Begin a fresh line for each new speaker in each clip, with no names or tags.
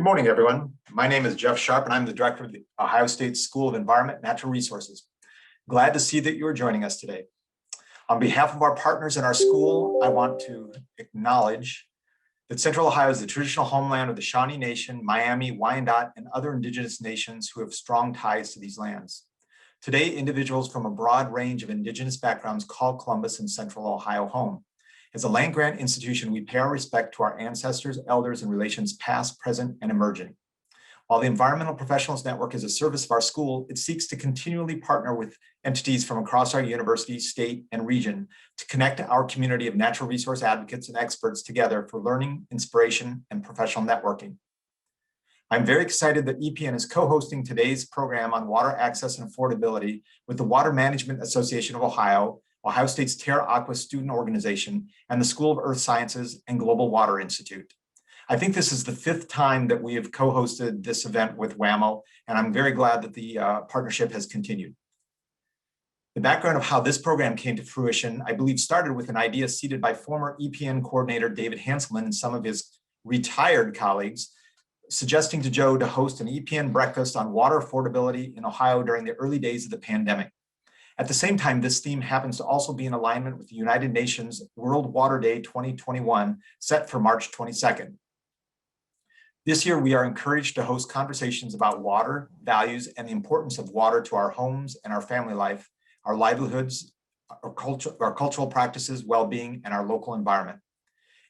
morning, everyone. My name is Jeff Sharp, and I'm the director of the Ohio State School of Environment and Natural Resources. Glad to see that you are joining us today. On behalf of our partners in our school, I want to acknowledge that Central Ohio is the traditional homeland of the Shawnee Nation, Miami, Wyandot, and other indigenous nations who have strong ties to these lands. Today, individuals from a broad range of indigenous backgrounds call Columbus and Central Ohio home. As a land-grant institution, we pay our respect to our ancestors, elders, and relations past, present, and emerging. While the Environmental Professionals Network is a service of our school, it seeks to continually partner with entities from across our university, state, and region to connect our community of natural resource advocates and experts together for learning, inspiration, and professional networking. I'm very excited that EPN is co-hosting today's program on water access and affordability with the Water Management Association of Ohio, Ohio State's Terra Aqua Student Organization, and the School of Earth Sciences and Global Water Institute. I think this is the 5th time that we have co-hosted this event with WAMO, and I'm very glad that the partnership has continued. The background of how this program came to fruition, I believe, started with an idea seeded by former EPN coordinator David Hanselman and some of his retired colleagues, suggesting to Joe to host an EPN breakfast on water affordability in Ohio during the early days of the pandemic. At the same time, this theme happens to also be in alignment with the United Nations World Water Day 2021, set for March 22nd. This year, we are encouraged to host conversations about water, values, and the importance of water to our homes and our family life, our livelihoods, our cultural practices, well-being, and our local environment.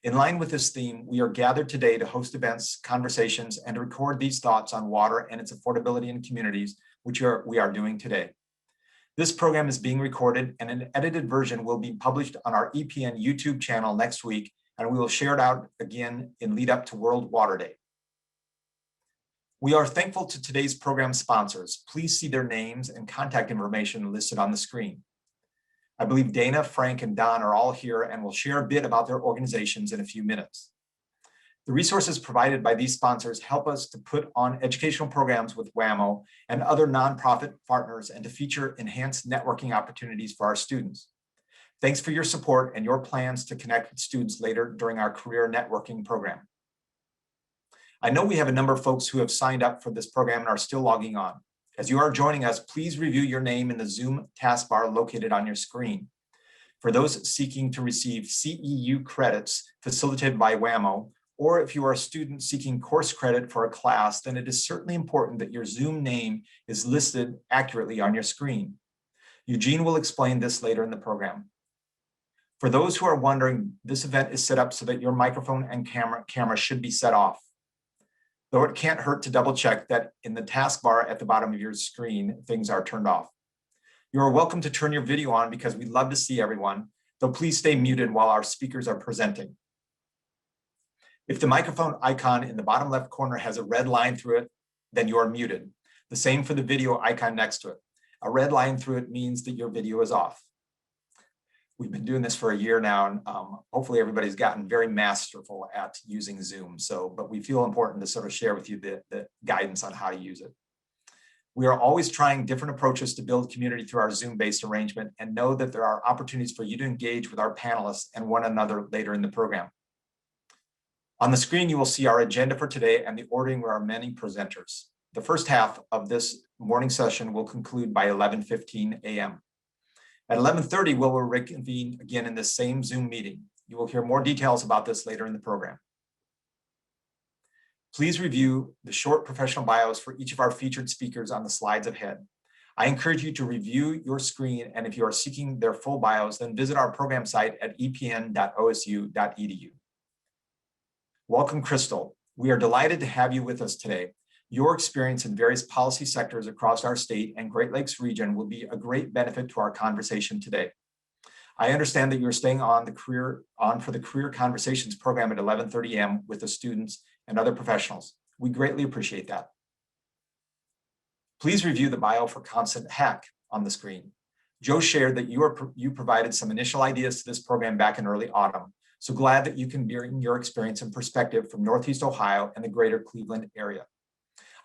In line with this theme, we are gathered today to host events, conversations, and to record these thoughts on water and its affordability in communities, which we are doing today. This program is being recorded, and an edited version will be published on our EPN YouTube channel next week, and we will share it out again in lead up to World Water Day. We are thankful to today's program sponsors. Please see their names and contact information listed on the screen. I believe Dana, Frank, and Don are all here and will share a bit about their organizations in a few minutes. The resources provided by these sponsors help us to put on educational programs with WAMO and other nonprofit partners and to feature enhanced networking opportunities for our students. Thanks for your support and your plans to connect with students later during our career networking program. I know we have a number of folks who have signed up for this program and are still logging on. As you are joining us, please review your name in the Zoom taskbar located on your screen. For those seeking to receive CEU credits facilitated by WAMO, or if you are a student seeking course credit for a class, then it is certainly important that your Zoom name is listed accurately on your screen. Eugene will explain this later in the program. For those who are wondering, this event is set up so that your microphone and camera should be set off. Though it can't hurt to double check that in the taskbar at the bottom of your screen, things are turned off. You are welcome to turn your video on because we love to see everyone, though please stay muted while our speakers are presenting. If the microphone icon in the bottom left corner has a red line through it, then you are muted. The same for the video icon next to it. A red line through it means that your video is off. We've been doing this for a year now, and hopefully everybody's gotten very masterful at using Zoom. But we feel important to sort of share with you the guidance on how to use it. We are always trying different approaches to build community through our Zoom-based arrangement, and know that there are opportunities for you to engage with our panelists and one another later in the program. On the screen, you will see our agenda for today and the ordering of our many presenters. The first half of this morning session will conclude by 11:15 a.m. At 11:30, we'll reconvene again in the same Zoom meeting. You will hear more details about this later in the program. Please review the short professional bios for each of our featured speakers on the slides ahead. I encourage you to review your screen, and if you are seeking their full bios, then visit our program site at epn.osu.edu. Welcome, Crystal. We are delighted to have you with us today. Your experience in various policy sectors across our state and Great Lakes region will be a great benefit to our conversation today. I understand that you're staying on for the Career Conversations program at 11:30 a.m. with the students and other professionals. We greatly appreciate that. Please review the bio for Constance Haqq on the screen. Joe shared that you provided some initial ideas to this program back in early autumn. So glad that you can bring your experience and perspective from Northeast Ohio and the greater Cleveland area.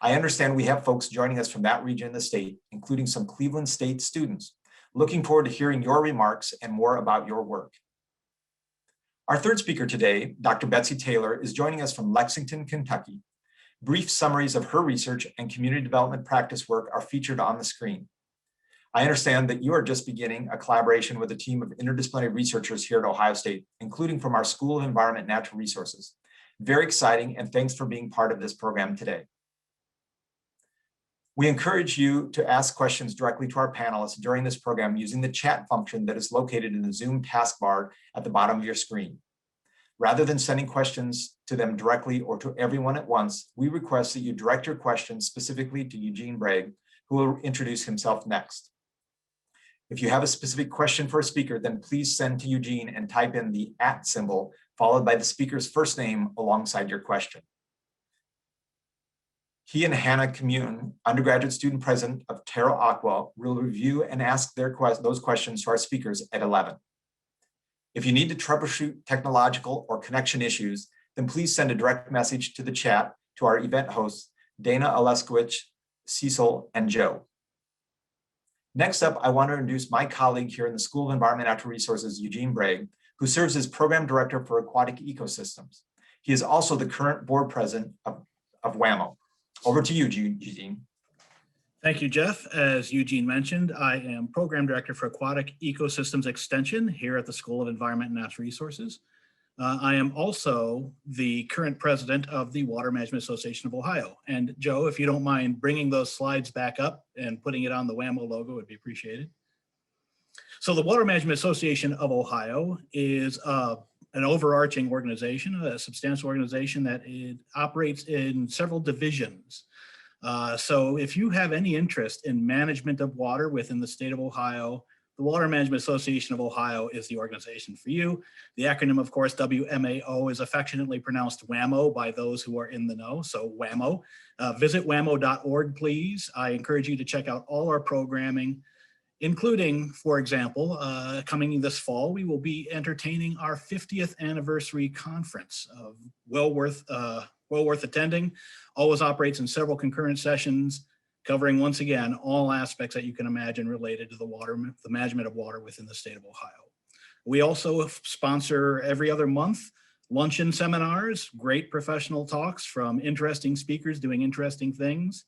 I understand we have folks joining us from that region of the state, including some Cleveland State students. Looking forward to hearing your remarks and more about your work. Our third speaker today, Dr. Betsy Taylor, is joining us from Lexington, Kentucky. Brief summaries of her research and community development practice work are featured on the screen. I understand that you are just beginning a collaboration with a team of interdisciplinary researchers here at Ohio State, including from our School of Environment and Natural Resources. Very exciting, and thanks for being part of this program today. We encourage you to ask questions directly to our panelists during this program using the chat function that is located in the Zoom taskbar at the bottom of your screen. Rather than sending questions to them directly or to everyone at once, we request that you direct your questions specifically to Eugene Braig, who will introduce himself next. If you have a specific question for a speaker, then please send to Eugene and type in the @ symbol followed by the speaker's first name alongside your question. He and Hannah Commune, undergraduate student president of Terra Aqua, will review and ask those questions to our speakers at 11. If you need to troubleshoot technological or connection issues, then please send a direct message to the chat to our event hosts, Dana Hinaman, Cecil, and Joe. Next up, I want to introduce my colleague here in the School of Environment and Natural Resources, Eugene Braig, who serves as Program Director for Aquatic Ecosystems. He is also the current board president of WAMO. Over to you, Eugene.
Thank you, Jeff. As Eugene mentioned, I am Program Director for Aquatic Ecosystems Extension here at the School of Environment and Natural Resources. I am also the current president of the Water Management Association of Ohio. And Joe, if you don't mind bringing those slides back up and putting it on the WAMO logo, would be appreciated. So the Water Management Association of Ohio is an overarching organization, a substantial organization that it operates in several divisions. So if you have any interest in management of water within the state of Ohio, the Water Management Association of Ohio is the organization for you. The acronym, of course, WMAO, is affectionately pronounced WAMO by those who are in the know, so WAMO. Visit wamo.org, please. I encourage you to check out all our programming, including, for example, coming this fall, we will be entertaining our 50th anniversary conference. Well worth attending. Always operates in several concurrent sessions, covering, once again, all aspects that you can imagine related to the management of water within the state of Ohio. We also sponsor every other month luncheon seminars, great professional talks from interesting speakers doing interesting things.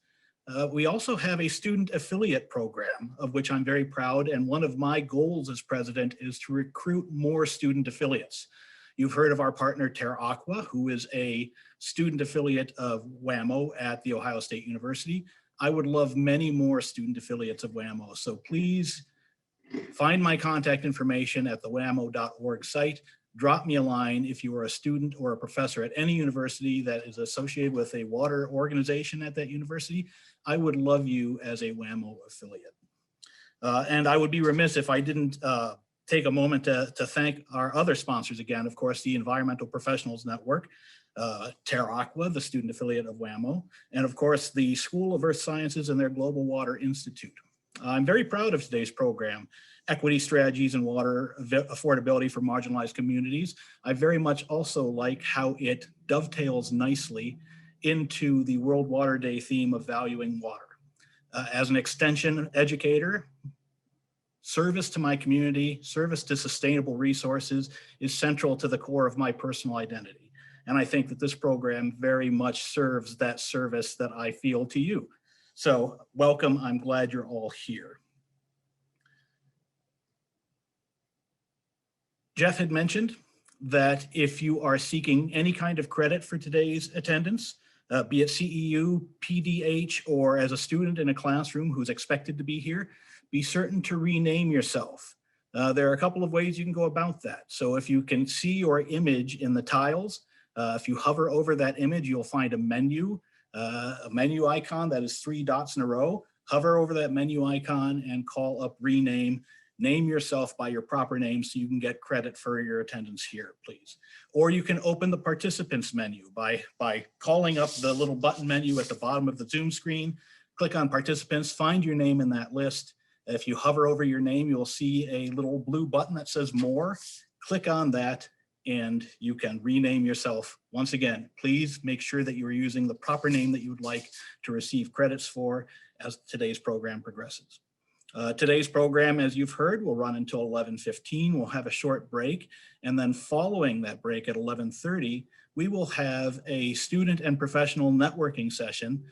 We also have a student affiliate program, of which I'm very proud, and one of my goals as president is to recruit more student affiliates. You've heard of our partner Terra Aqua, who is a student affiliate of WAMO at The Ohio State University. I would love many more student affiliates of WAMO, so please find my contact information at the wamo.org site. Drop me a line if you are a student or a professor at any university that is associated with a water organization at that university. I would love you as a WAMO affiliate. And I would be remiss if I didn't take a moment to thank our other sponsors again, of course, the Environmental Professionals Network, Terra Aqua, the student affiliate of WAMO, and of course, the School of Earth Sciences and their Global Water Institute. I'm very proud of today's program, Equity Strategies and Water Affordability for Marginalized Communities. I very much also like how it dovetails nicely into the World Water Day theme of valuing water. As an extension educator, service to my community, service to sustainable resources is central to the core of my personal identity. And I think that this program very much serves that service that I feel to you. So welcome, I'm glad you're all here. Jeff had mentioned that if you are seeking any kind of credit for today's attendance, be it CEU, PDH, or as a student in a classroom who's expected to be here, be certain to rename yourself. There are a couple of ways you can go about that. So if you can see your image in the tiles, if you hover over that image, you'll find a menu icon that is 3 dots in a row. Hover over that menu icon and call up rename. Name yourself by your proper name so you can get credit for your attendance here, please. Or you can open the participants menu by calling up the little button menu at the bottom of the Zoom screen. Click on participants, find your name in that list. If you hover over your name, you'll see a little blue button that says more. Click on that and you can rename yourself. Once again, please make sure that you are using the proper name that you would like to receive credits for as today's program progresses. Today's program, as you've heard, will run until 11:15. We'll have a short break, and then following that break at 11:30, we will have a student and professional networking session.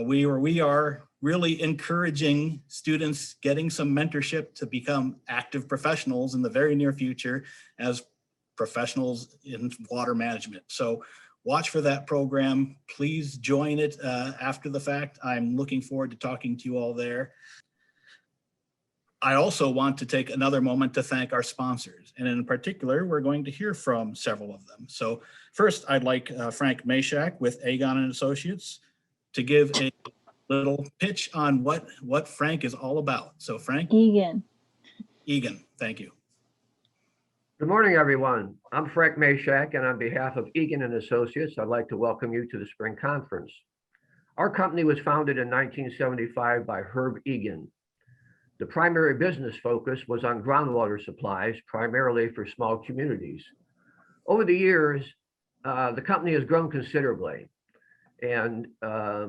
We are really encouraging students getting some mentorship to become active professionals in the very near future as professionals in water management. So watch for that program. Please join it after the fact. I'm looking forward to talking to you all there. I also want to take another moment to thank our sponsors. And in particular, we're going to hear from several of them. So first, I'd like Frank Majchszak with Eagon Associates to give a little pitch on what Frank is all about. So Frank?
Eagon,
thank you.
Good morning, everyone. I'm Frank Majchszak, and on behalf of Eagon Associates, I'd like to welcome you to the spring conference. Our company was founded in 1975 by Herb Eagon. The primary business focus was on groundwater supplies, primarily for small communities. Over the years, the company has grown considerably and now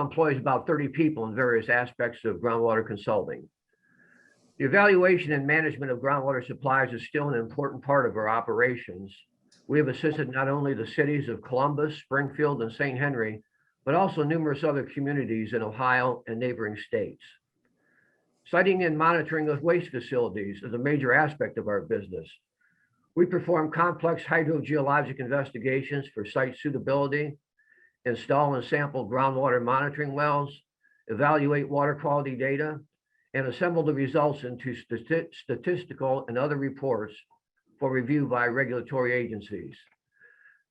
employs about 30 people in various aspects of groundwater consulting. The evaluation and management of groundwater supplies is still an important part of our operations. We have assisted not only the cities of Columbus, Springfield, and St. Henry, but also numerous other communities in Ohio and neighboring states. Siting and monitoring of waste facilities is a major aspect of our business. We perform complex hydrogeologic investigations for site suitability, install and sample groundwater monitoring wells, evaluate water quality data, and assemble the results into statistical and other reports for review by regulatory agencies.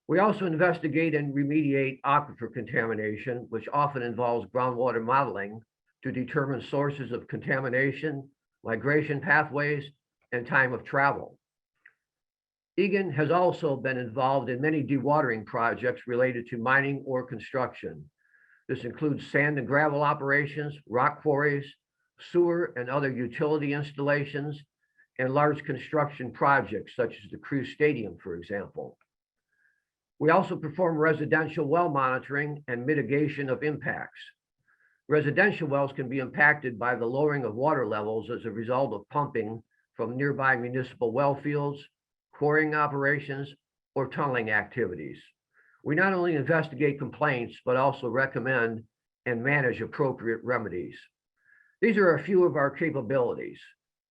We also investigate and remediate aquifer contamination, which often involves groundwater modeling to determine sources of contamination, migration pathways, and time of travel. Eagon has also been involved in many dewatering projects related to mining or construction. This includes sand and gravel operations, rock quarries, sewer and other utility installations, and large construction projects such as the Crew Stadium, for example. We also perform residential well monitoring and mitigation of impacts. Residential wells can be impacted by the lowering of water levels as a result of pumping from nearby municipal well fields, quarrying operations, or tunneling activities. We not only investigate complaints, but also recommend and manage appropriate remedies. These are a few of our capabilities.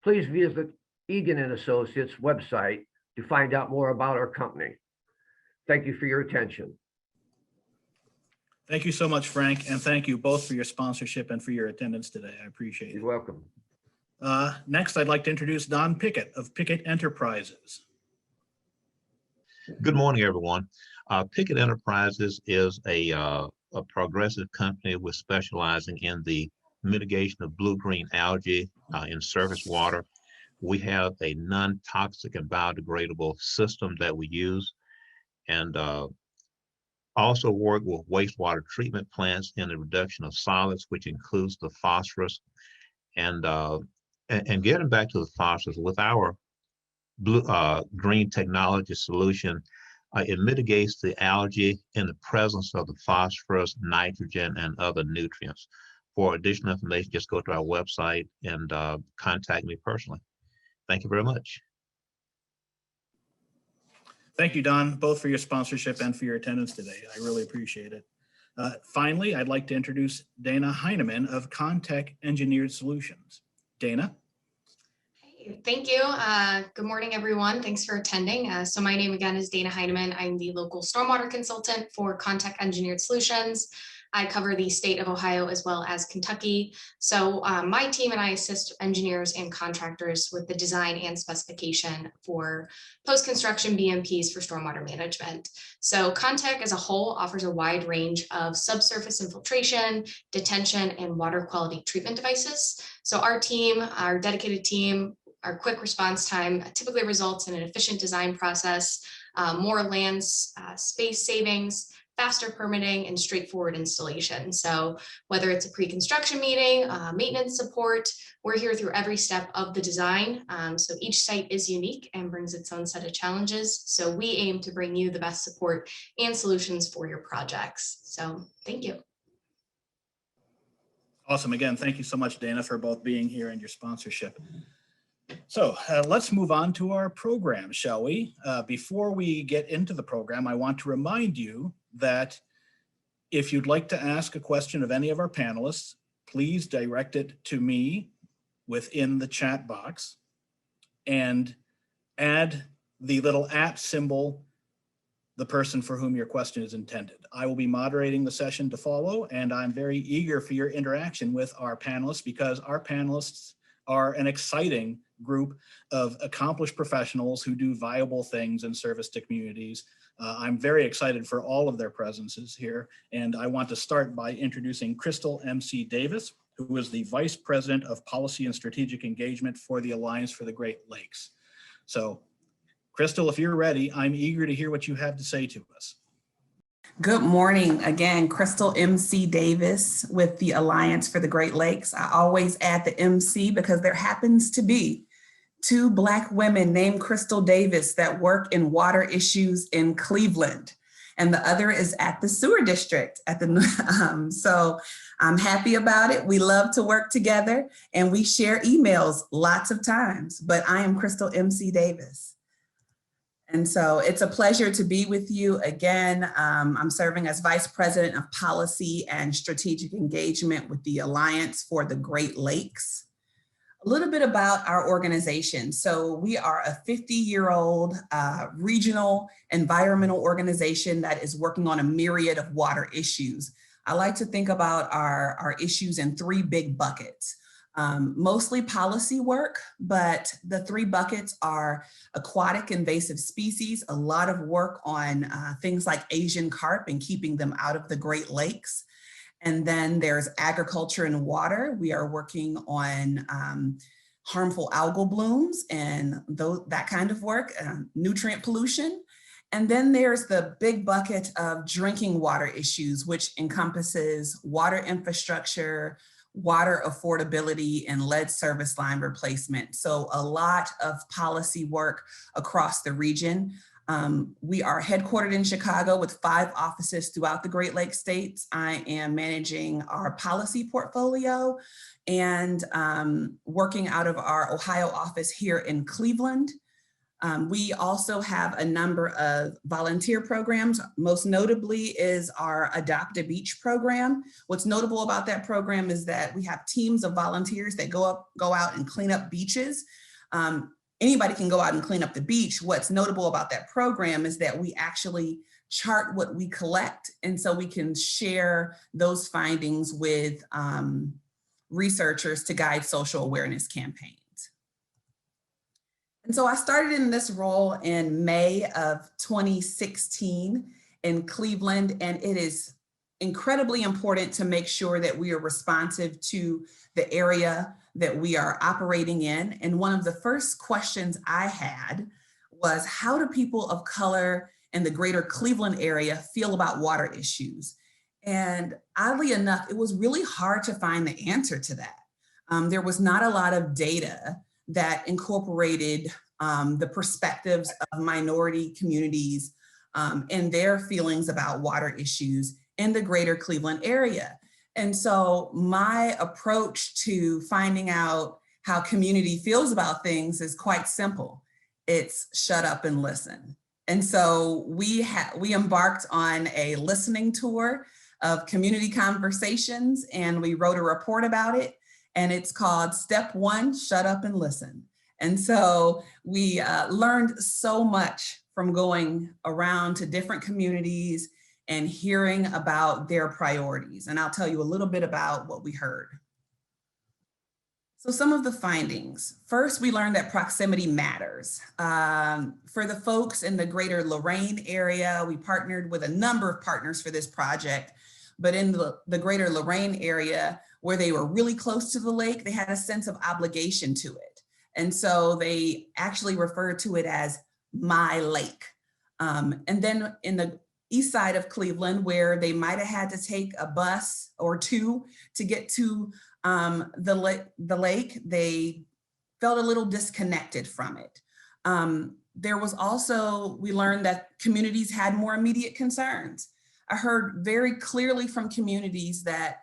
Please visit Eagon Associates website to find out more about our company. Thank you for your attention.
Thank you so much, Frank, and thank you both for your sponsorship and for your attendance today. I appreciate it.
You're welcome.
Next, I'd like to introduce Don Pickett of Pickett Enterprises.
Good morning, everyone. Pickett Enterprises is a progressive company with specializing in the mitigation of blue-green algae in surface water. We have a non-toxic and biodegradable system that we use, and also work with wastewater treatment plants in the reduction of solids, which includes the phosphorus. And getting back to the phosphorus, with our green technology solution, it mitigates the algae in the presence of the phosphorus, nitrogen, and other nutrients. For additional information, just go to our website and contact me personally. Thank you very much.
Thank you, Don, both for your sponsorship and for your attendance today. I really appreciate it. Finally, I'd like to introduce Dana Hinaman of Contech Engineered Solutions. Dana?
Hey, thank you. Good morning, everyone. Thanks for attending. So my name again is Dana Hinaman. I'm the local stormwater consultant for Contech Engineered Solutions. I cover the state of Ohio as well as Kentucky. So my team and I assist engineers and contractors with the design and specification for post-construction BMPs for stormwater management. So Contech as a whole offers a wide range of subsurface infiltration, detention, and water quality treatment devices. So our team, our dedicated team, our quick response time typically results in an efficient design process, more land space savings, faster permitting, and straightforward installation. So whether it's a pre-construction meeting, maintenance support, we're here through every step of the design. So each site is unique and brings its own set of challenges. So we aim to bring you the best support and solutions for your projects. So thank you.
Awesome. Again, thank you so much, Dana, for both being here and your sponsorship. So let's move on to our program, shall we? Before we get into the program, I want to remind you that if you'd like to ask a question of any of our panelists, please direct it to me within the chat box and add the little @ symbol, the person for whom your question is intended. I will be moderating the session to follow, and I'm very eager for your interaction with our panelists because our panelists are an exciting group of accomplished professionals who do viable things in service to communities. I'm very excited for all of their presences here, and I want to start by introducing Crystal M.C. Davis, who is the Vice President of Policy and Strategic Engagement for the Alliance for the Great Lakes. So, Crystal, if you're ready, I'm eager to hear what you have to say to us.
Good morning. Again, Crystal M.C. Davis with the Alliance for the Great Lakes. I always add the MC because there happens to be 2 Black women named Crystal Davis that work in water issues in Cleveland, and the other is at the sewer district at the, so I'm happy about it. We love to work together and we share emails lots of times, but I am Crystal M.C. Davis. And so it's a pleasure to be with you again. I'm serving as Vice President of Policy and Strategic Engagement with the Alliance for the Great Lakes. A little bit about our organization. So we are a 50-year-old regional environmental organization that is working on a myriad of water issues. I like to think about our issues in 3 big buckets. Mostly policy work, but the 3 buckets are aquatic invasive species, a lot of work on things like Asian carp and keeping them out of the Great Lakes. And then there's agriculture and water. We are working on harmful algal blooms and that kind of work, nutrient pollution. And then there's the big bucket of drinking water issues, which encompasses water infrastructure, water affordability, and lead service line replacement. So a lot of policy work across the region. We are headquartered in Chicago with 5 offices throughout the Great Lakes states. I am managing our policy portfolio and working out of our Ohio office here in Cleveland. We also have a number of volunteer programs. Most notably is our Adopt a Beach program. What's notable about that program is that we have teams of volunteers that go out and clean up beaches. Anybody can go out and clean up the beach. What's notable about that program is that we actually chart what we collect, and so we can share those findings with researchers to guide social awareness campaigns. And so I started in this role in May of 2016 in Cleveland, and it is incredibly important to make sure that we are responsive to the area that we are operating in. And one of the first questions I had was, how do people of color in the greater Cleveland area feel about water issues? And oddly enough, it was really hard to find the answer to that. There was not a lot of data that incorporated the perspectives of minority communities and their feelings about water issues in the greater Cleveland area. And so my approach to finding out how community feels about things is quite simple. It's shut up and listen. And so we embarked on a listening tour of community conversations, and we wrote a report about it. And it's called Step 1, Shut Up and Listen. And so we learned so much from going around to different communities and hearing about their priorities. And I'll tell you a little bit about what we heard. So some of the findings. First, we learned that proximity matters. For the folks in the greater Lorain area, we partnered with a number of partners for this project, but in the greater Lorain area, where they were really close to the lake, they had a sense of obligation to it. And so they actually referred to it as my lake. And then in the east side of Cleveland, where they might have had to take a bus or 2 to get to the lake, they felt a little disconnected from it. There was also, we learned that communities had more immediate concerns. I heard very clearly from communities that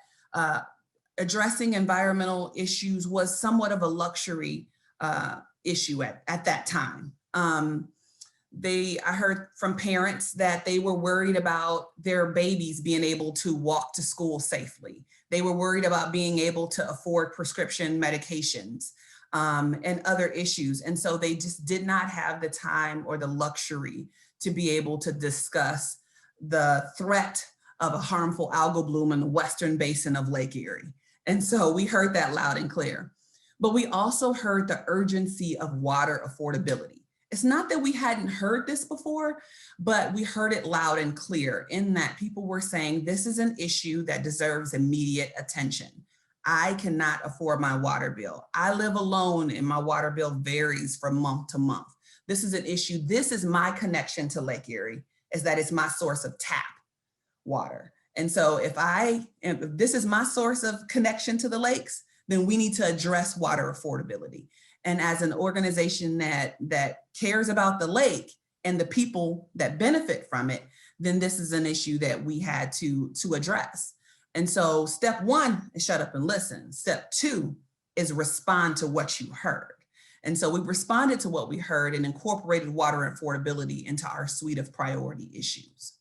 addressing environmental issues was somewhat of a luxury issue at that time. I heard from parents that they were worried about their babies being able to walk to school safely. They were worried about being able to afford prescription medications and other issues. And so they just did not have the time or the luxury to be able to discuss the threat of a harmful algal bloom in the western basin of Lake Erie. And so we heard that loud and clear. But we also heard the urgency of water affordability. It's not that we hadn't heard this before, but we heard it loud and clear in that people were saying, this is an issue that deserves immediate attention. I cannot afford my water bill. I live alone and my water bill varies from month to month. This is an issue. This is my connection to Lake Erie, is that it's my source of tap water. And so if this is my source of connection to the lakes, then we need to address water affordability. And as an organization that cares about the lake and the people that benefit from it, then this is an issue that we had to address. And so step one is shut up and listen. Step two is respond to what you heard. And so we responded to what we heard and incorporated water affordability into our suite of priority issues.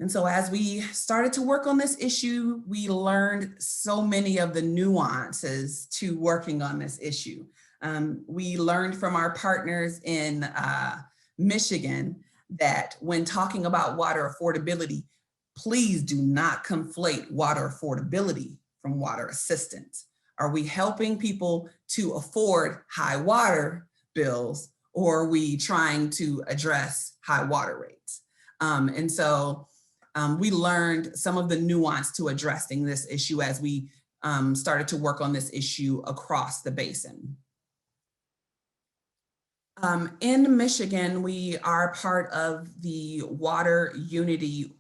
And so as we started to work on this issue, we learned so many of the nuances to working on this issue. We learned from our partners in Michigan that when talking about water affordability, please do not conflate water affordability from water assistance. Are we helping people to afford high water bills, or are we trying to address high water rates? And so we learned some of the nuance to addressing this issue as we started to work on this issue across the basin. In Michigan, we are part of the Water Unity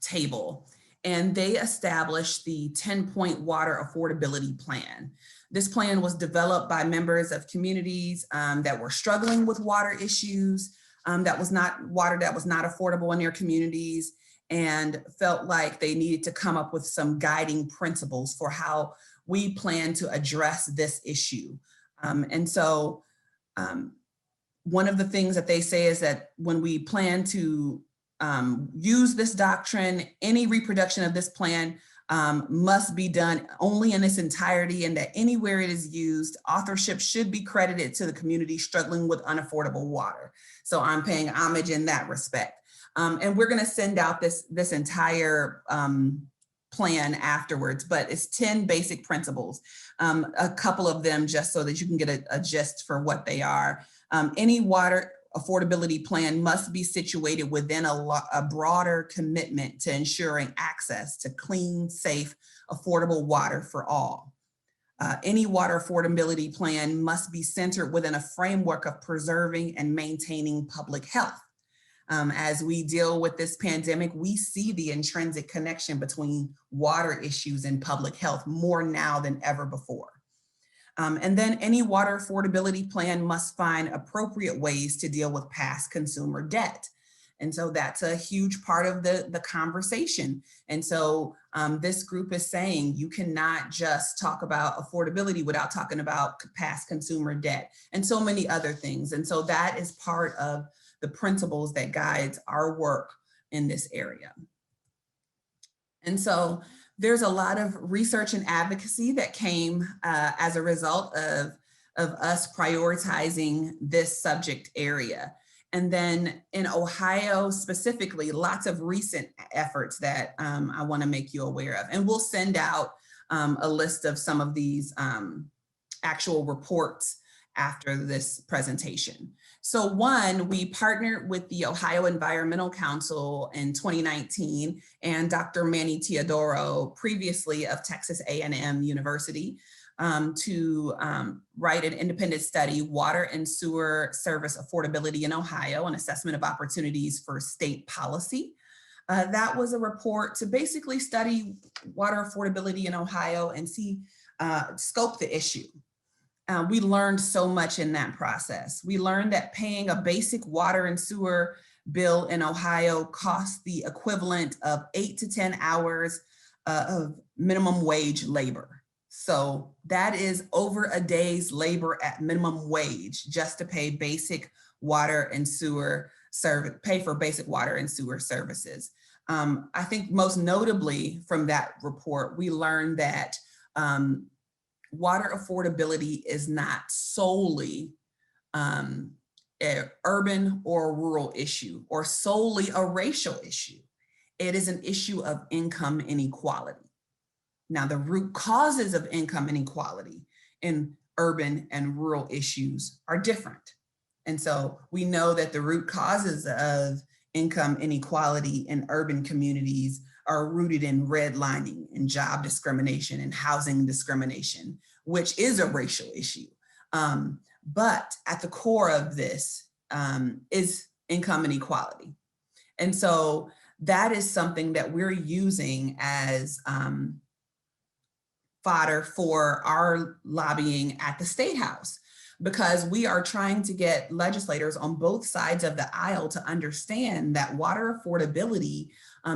table, and they established the 10-point water affordability plan. This plan was developed by members of communities that were struggling with water issues, water that was not affordable in their communities, and felt like they needed to come up with some guiding principles for how we plan to address this issue. And so one of the things that they say is that when we plan to use this doctrine, any reproduction of this plan must be done only in its entirety, and that anywhere it is used, authorship should be credited to the community struggling with unaffordable water. So I'm paying homage in that respect. And we're going to send out this entire plan afterwards, but it's 10 basic principles, a couple of them just so that you can get a gist for what they are. Any water affordability plan must be situated within a broader commitment to ensuring access to clean, safe, affordable water for all. Any water affordability plan must be centered within a framework of preserving and maintaining public health. As we deal with this pandemic, we see the intrinsic connection between water issues and public health more now than ever before. And then any water affordability plan must find appropriate ways to deal with past consumer debt. And so that's a huge part of the conversation. And so this group is saying you cannot just talk about affordability without talking about past consumer debt and so many other things. And so that is part of the principles that guides our work in this area. And so there's a lot of research and advocacy that came as a result of us prioritizing this subject area. And then in Ohio specifically, lots of recent efforts that I want to make you aware of. And we'll send out a list of some of these actual reports after this presentation. So one, we partnered with the Ohio Environmental Council in 2019 and Dr. Manny Teodoro, previously of Texas A&M University, to write an independent study, Water and Sewer Service Affordability in Ohio, an assessment of opportunities for state policy. That was a report to basically study water affordability in Ohio and scope the issue. We learned so much in that process. We learned that paying a basic water and sewer bill in Ohio costs the equivalent of 8 to 10 hours of minimum wage labor. So that is over a day's labor at minimum wage just to pay basic water and sewer service, pay for basic water and sewer services. I think most notably from that report, we learned that water affordability is not solely an urban or rural issue or solely a racial issue. It is an issue of income inequality. Now, the root causes of income inequality in urban and rural issues are different. And so we know that the root causes of income inequality in urban communities are rooted in redlining and job discrimination and housing discrimination, which is a racial issue. But at the core of this is income inequality. And so that is something that we're using as fodder for our lobbying at the State House, because we are trying to get legislators on both sides of the aisle to understand that water affordability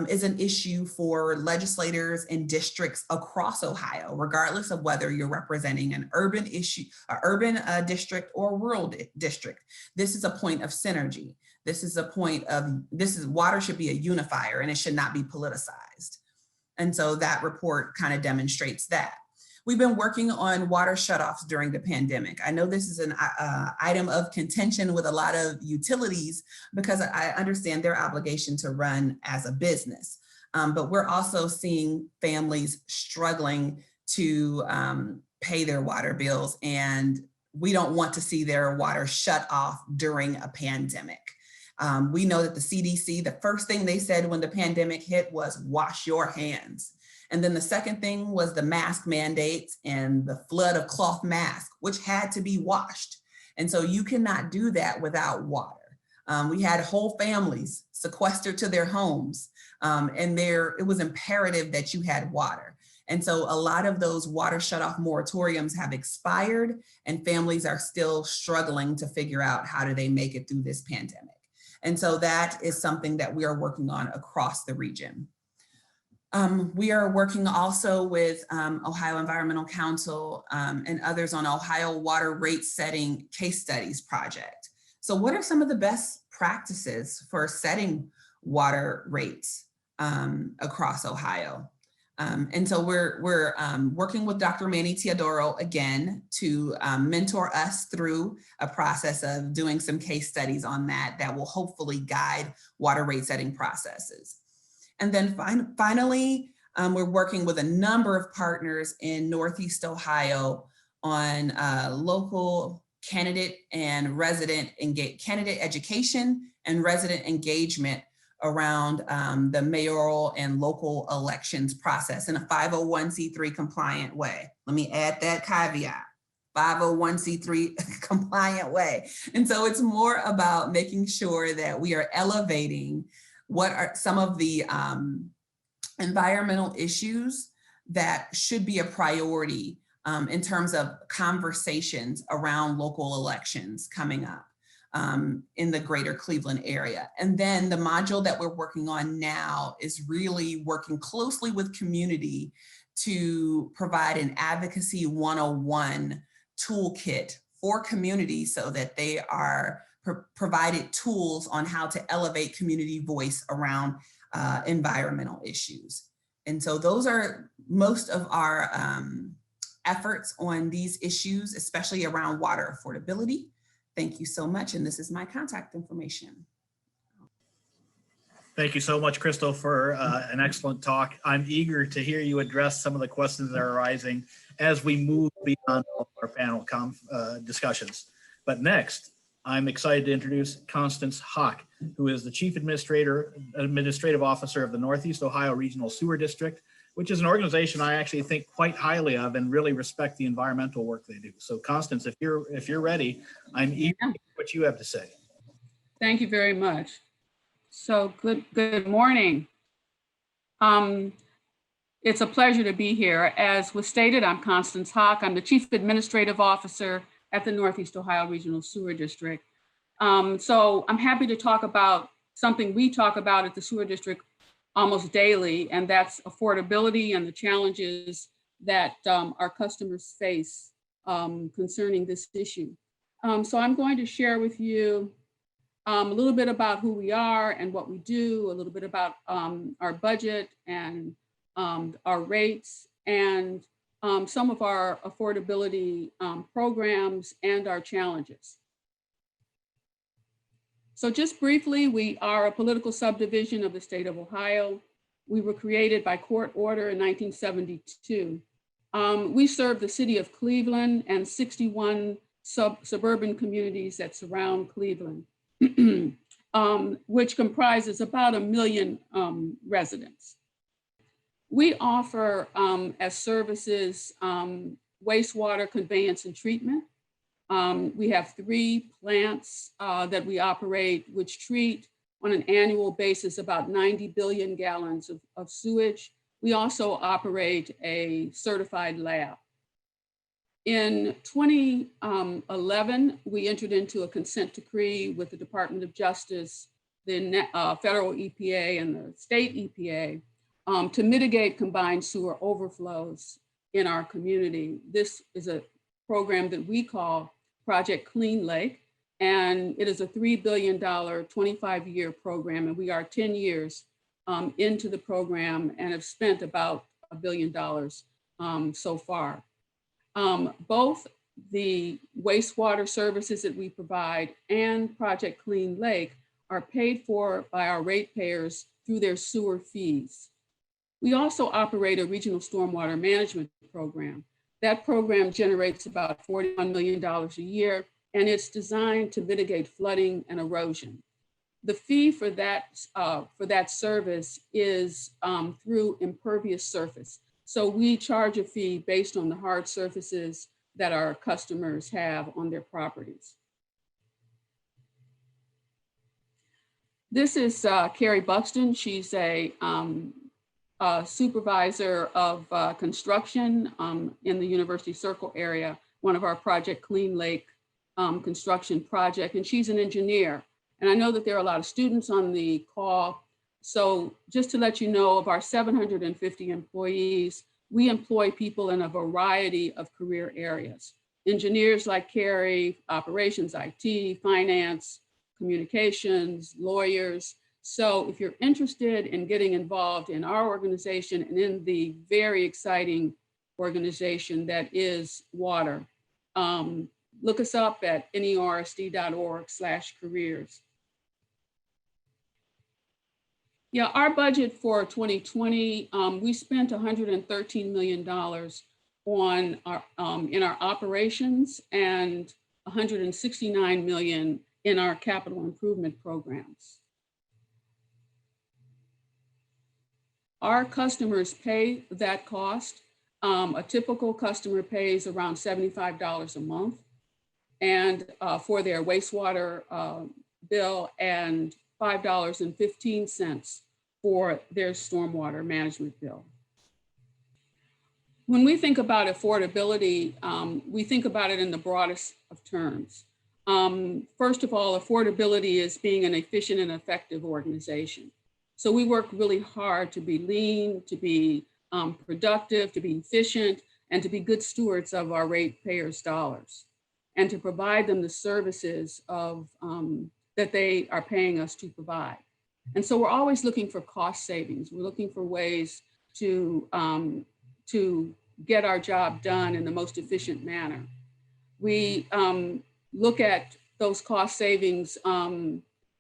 is an issue for legislators in districts across Ohio, regardless of whether you're representing an urban issue, an urban district or rural district. This is a point of synergy. This is a point of, water should be a unifier and it should not be politicized. And so that report kind of demonstrates that. We've been working on water shutoffs during the pandemic. I know this is an item of contention with a lot of utilities because I understand their obligation to run as a business. But we're also seeing families struggling to pay their water bills, and we don't want to see their water shut off during a pandemic. We know that the CDC, the first thing they said when the pandemic hit was wash your hands. And then the second thing was the mask mandates and the flood of cloth masks, which had to be washed. And so you cannot do that without water. We had whole families sequestered to their homes, and it was imperative that you had water. And so a lot of those water shutoff moratoriums have expired, and families are still struggling to figure out how do they make it through this pandemic. And so that is something that we are working on across the region. We are working also with Ohio Environmental Council and others on Ohio water rate setting case studies project. So what are some of the best practices for setting water rates across Ohio? And so we're working with Dr. Manny Teodoro again to mentor us through a process of doing some case studies on that will hopefully guide water rate setting processes. And then finally, we're working with a number of partners in Northeast Ohio on local candidate and resident candidate education and resident engagement around the mayoral and local elections process in a 501c3 compliant way. Let me add that caveat, 501c3 compliant way. And so it's more about making sure that we are elevating what are some of the environmental issues that should be a priority in terms of conversations around local elections coming up in the greater Cleveland area. And then the module that we're working on now is really working closely with community to provide an advocacy 101 toolkit for community so that they are provided tools on how to elevate community voice around environmental issues. And so those are most of our efforts on these issues, especially around water affordability. Thank you so much. And this is my contact information.
Thank you so much, Crystal, for an excellent talk. I'm eager to hear you address some of the questions that are arising as we move beyond our panel discussions. But next, I'm excited to introduce Constance Haqq, who is the Chief Administrative Officer of the Northeast Ohio Regional Sewer District, which is an organization I actually think quite highly of and really respect the environmental work they do. So Constance, if you're ready, I'm eager to hear what you have to say.
Thank you very much. So good morning. It's a pleasure to be here. As was stated, I'm Constance Haqq. I'm the Chief Administrative Officer at the Northeast Ohio Regional Sewer District. So I'm happy to talk about something we talk about at the Sewer District almost daily, and that's affordability and the challenges that our customers face concerning this issue. So I'm going to share with you a little bit about who we are and what we do, a little bit about our budget and our rates, and some of our affordability programs and our challenges. So just briefly, we are a political subdivision of the state of Ohio. We were created by court order in 1972. We serve the city of Cleveland and 61 suburban communities that surround Cleveland, which comprises about 1 million residents. We offer as services wastewater conveyance and treatment. We have 3 plants that we operate, which treat on an annual basis about 90 billion gallons of sewage. We also operate a certified lab. In 2011, we entered into a consent decree with the Department of Justice, the federal EPA and the state EPA to mitigate combined sewer overflows in our community. This is a program that we call Project Clean Lake, and it is a $3 billion 25-year program, and we are 10 years into the program and have spent about $1 billion so far. Both the wastewater services that we provide and Project Clean Lake are paid for by our ratepayers through their sewer fees. We also operate a regional stormwater management program. That program generates about $41 million a year, and it's designed to mitigate flooding and erosion. The fee for that service is through impervious surface. So we charge a fee based on the hard surfaces that our customers have on their properties. This is Carrie Buxton. She's a supervisor of construction in the University Circle area, one of our Project Clean Lake construction project, and she's an engineer. And I know that there are a lot of students on the call. So just to let you know, of our 750 employees, we employ people in a variety of career areas. Engineers like Carrie, operations, IT, finance, communications, lawyers. So if you're interested in getting involved in our organization and in the very exciting organization that is water, look us up at nersd.org/careers. Yeah, our budget for 2020, we spent $113 million on our, in our operations and $169 million in our capital improvement programs. Our customers pay that cost. A typical customer pays around $75 a month and for their wastewater bill, and $5.15 for their stormwater management bill. When we think about affordability, we think about it in the broadest of terms. First of all, affordability is being an efficient and effective organization. So we work really hard to be lean, to be productive, to be efficient, and to be good stewards of our ratepayers' dollars, and to provide them the services of, that they are paying us to provide. And so we're always looking for cost savings. We're looking for ways to get our job done in the most efficient manner. We look at those cost savings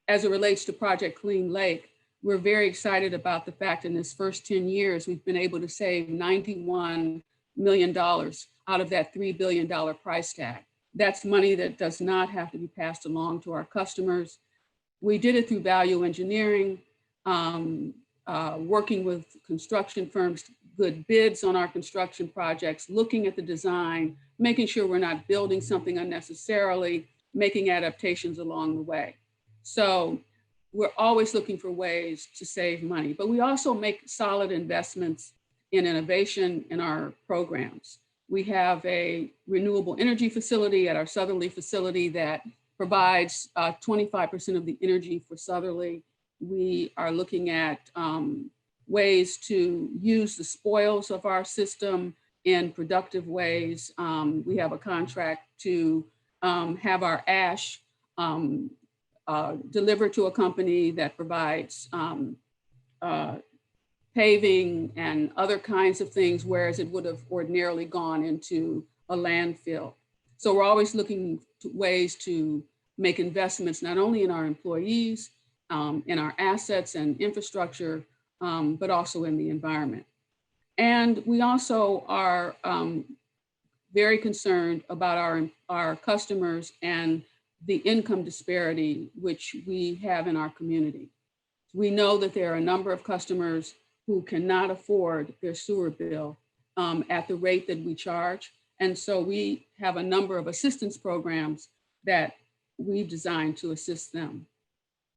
as it relates to Project Clean Lake. We're very excited about the fact in this first 10 years, we've been able to save $91 million out of that $3 billion price tag. That's money that does not have to be passed along to our customers. We did it through value engineering, working with construction firms, good bids on our construction projects, looking at the design, making sure we're not building something unnecessarily, making adaptations along the way. So we're always looking for ways to save money, but we also make solid investments in innovation in our programs. We have a renewable energy facility at our Southerly facility that provides 25% of the energy for Southerly. We are looking at ways to use the spoils of our system in productive ways. We have a contract to have our ash delivered to a company that provides paving and other kinds of things, whereas it would have ordinarily gone into a landfill. So we're always looking to ways to make investments, not only in our employees, in our assets and infrastructure, but also in the environment. And we also are very concerned about our customers and the income disparity which we have in our community. We know that there are a number of customers who cannot afford their sewer bill at the rate that we charge. And so we have a number of assistance programs that we've designed to assist them.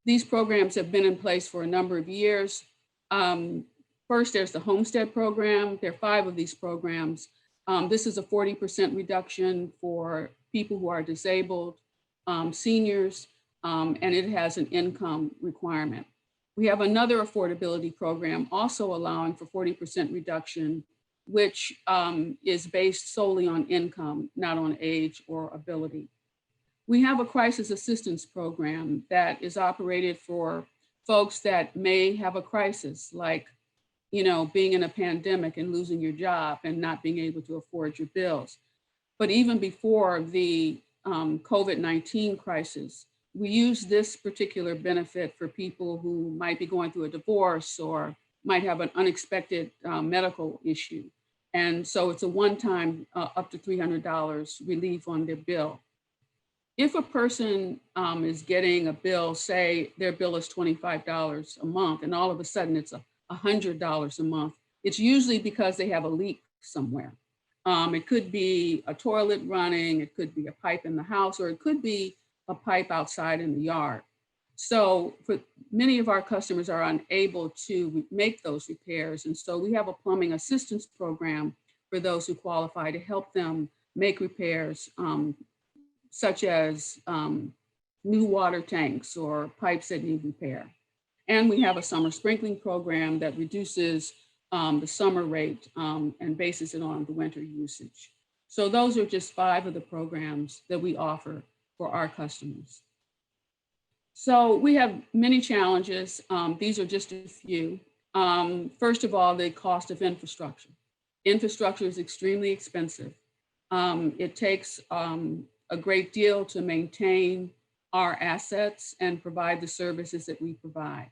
These programs have been in place for a number of years. First, there's the Homestead program. There are 5 of these programs. This is a 40% reduction for people who are disabled, seniors, and it has an income requirement. We have another affordability program also allowing for 40% reduction, which is based solely on income, not on age or ability. We have a crisis assistance program that is operated for folks that may have a crisis, like, you know, being in a pandemic and losing your job and not being able to afford your bills. But even before the COVID-19 crisis, we use this particular benefit for people who might be going through a divorce or might have an unexpected medical issue. And so it's a one-time up to $300 relief on their bill. If a person is getting a bill, say their bill is $25 a month, and all of a sudden it's $100 a month, it's usually because they have a leak somewhere. It could be a toilet running, it could be a pipe in the house, or it could be a pipe outside in the yard. So for many of our customers are unable to make those repairs. And so we have a plumbing assistance program for those who qualify to help them make repairs, such as new water tanks or pipes that need repair. And we have a summer sprinkling program that reduces the summer rate and bases it on the winter usage. So those are just 5 of the programs that we offer for our customers. So we have many challenges. These are just a few. First of all, the cost of infrastructure. Infrastructure is extremely expensive. It takes a great deal to maintain our assets and provide the services that we provide.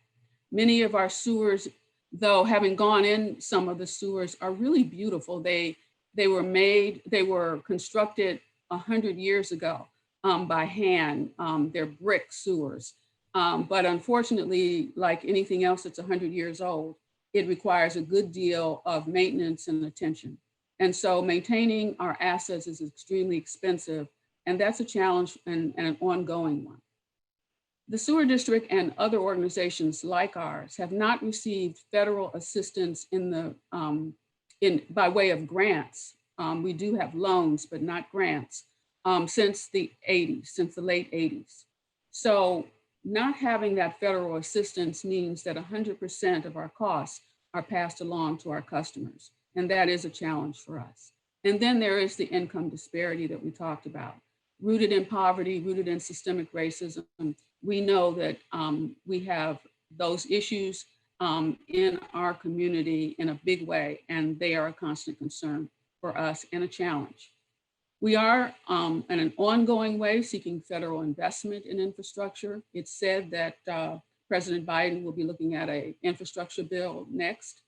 Many of our sewers, though, having gone in some of the sewers, are really beautiful. They were constructed 100 years ago by hand. They're brick sewers. But unfortunately, like anything else that's 100 years old, it requires a good deal of maintenance and attention. And so maintaining our assets is extremely expensive, and that's a challenge and an ongoing one. The sewer district and other organizations like ours have not received federal assistance by way of grants. We do have loans, but not grants, since the late 80s. So not having that federal assistance means that 100% of our costs are passed along to our customers. And that is a challenge for us. And then there is the income disparity that we talked about. Rooted in poverty, rooted in systemic racism, we know that we have those issues in our community in a big way, and they are a constant concern for us and a challenge. We are in an ongoing way seeking federal investment in infrastructure. It's said that President Biden will be looking at an infrastructure bill next.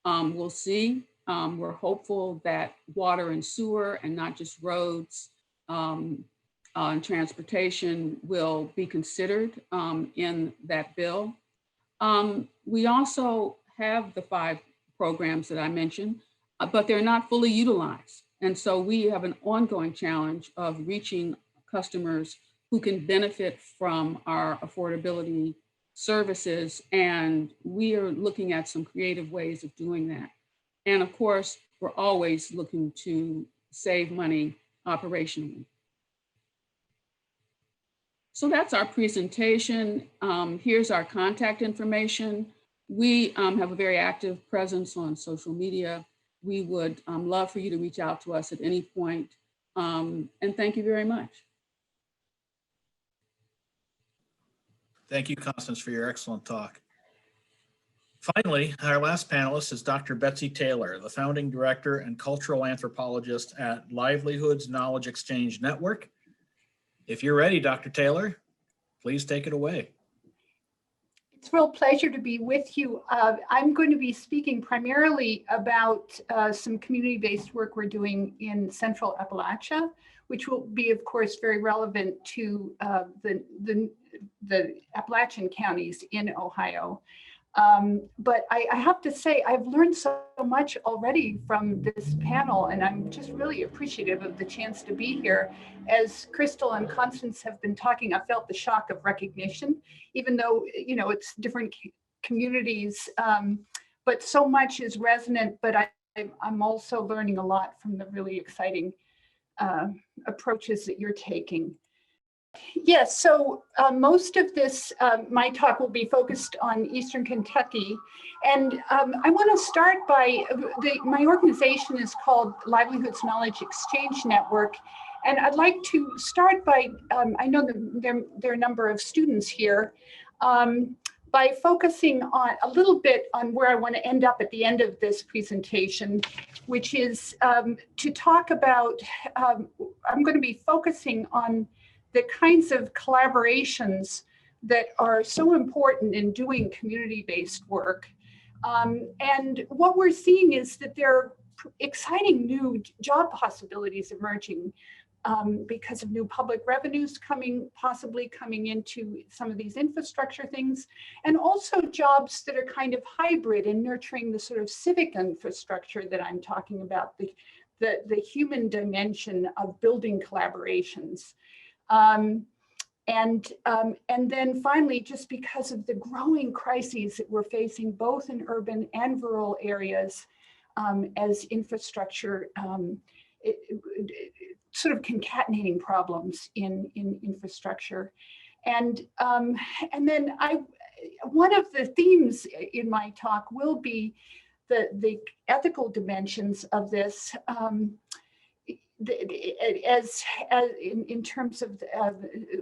We'll see. We're hopeful that water and sewer and not just roads and transportation will be considered in that bill. We also have the 5 programs that I mentioned, but they're not fully utilized. And so we have an ongoing challenge of reaching customers who can benefit from our affordability services. And we are looking at some creative ways of doing that. And of course, we're always looking to save money operationally. So that's our presentation. Here's our contact information. We have a very active presence on social media. we would love for you to reach out to us at any point. And thank you very much.
Thank you, Constance, for your excellent talk. Finally, our last panelist is Dr. Betsy Taylor, the founding director and cultural anthropologist at Livelihoods Knowledge Exchange Network. If you're ready, Dr. Taylor, please take it away.
It's a real pleasure to be with you. I'm going to be speaking primarily about some community-based work we're doing in Central Appalachia, which will be, of course, very relevant to the Appalachian counties in Ohio. But I have to say, I've learned so much already from this panel, and I'm just really appreciative of the chance to be here. As Crystal and Constance have been talking, I felt the shock of recognition, even though, you know, it's different communities, but so much is resonant. But I'm also learning a lot from the really exciting approaches that you're taking. Yes, so most of this, my talk will be focused on Eastern Kentucky. And I want to start by, my organization is called Livelihoods Knowledge Exchange Network. And I'd like to start by, I know that there are a number of students here, by focusing on a little bit on where I want to end up at the end of this presentation, which is to talk about, I'm going to be focusing on the kinds of collaborations that are so important in doing community-based work. And what we're seeing is that there are exciting new job possibilities emerging because of new public revenues possibly coming into some of these infrastructure things, and also jobs that are kind of hybrid in nurturing the sort of civic infrastructure that I'm talking about, the human dimension of building collaborations. And then finally, just because of the growing crises that we're facing both in urban and rural areas as infrastructure, sort of concatenating problems in infrastructure. And then one of the themes in my talk will be the ethical dimensions of this, in terms of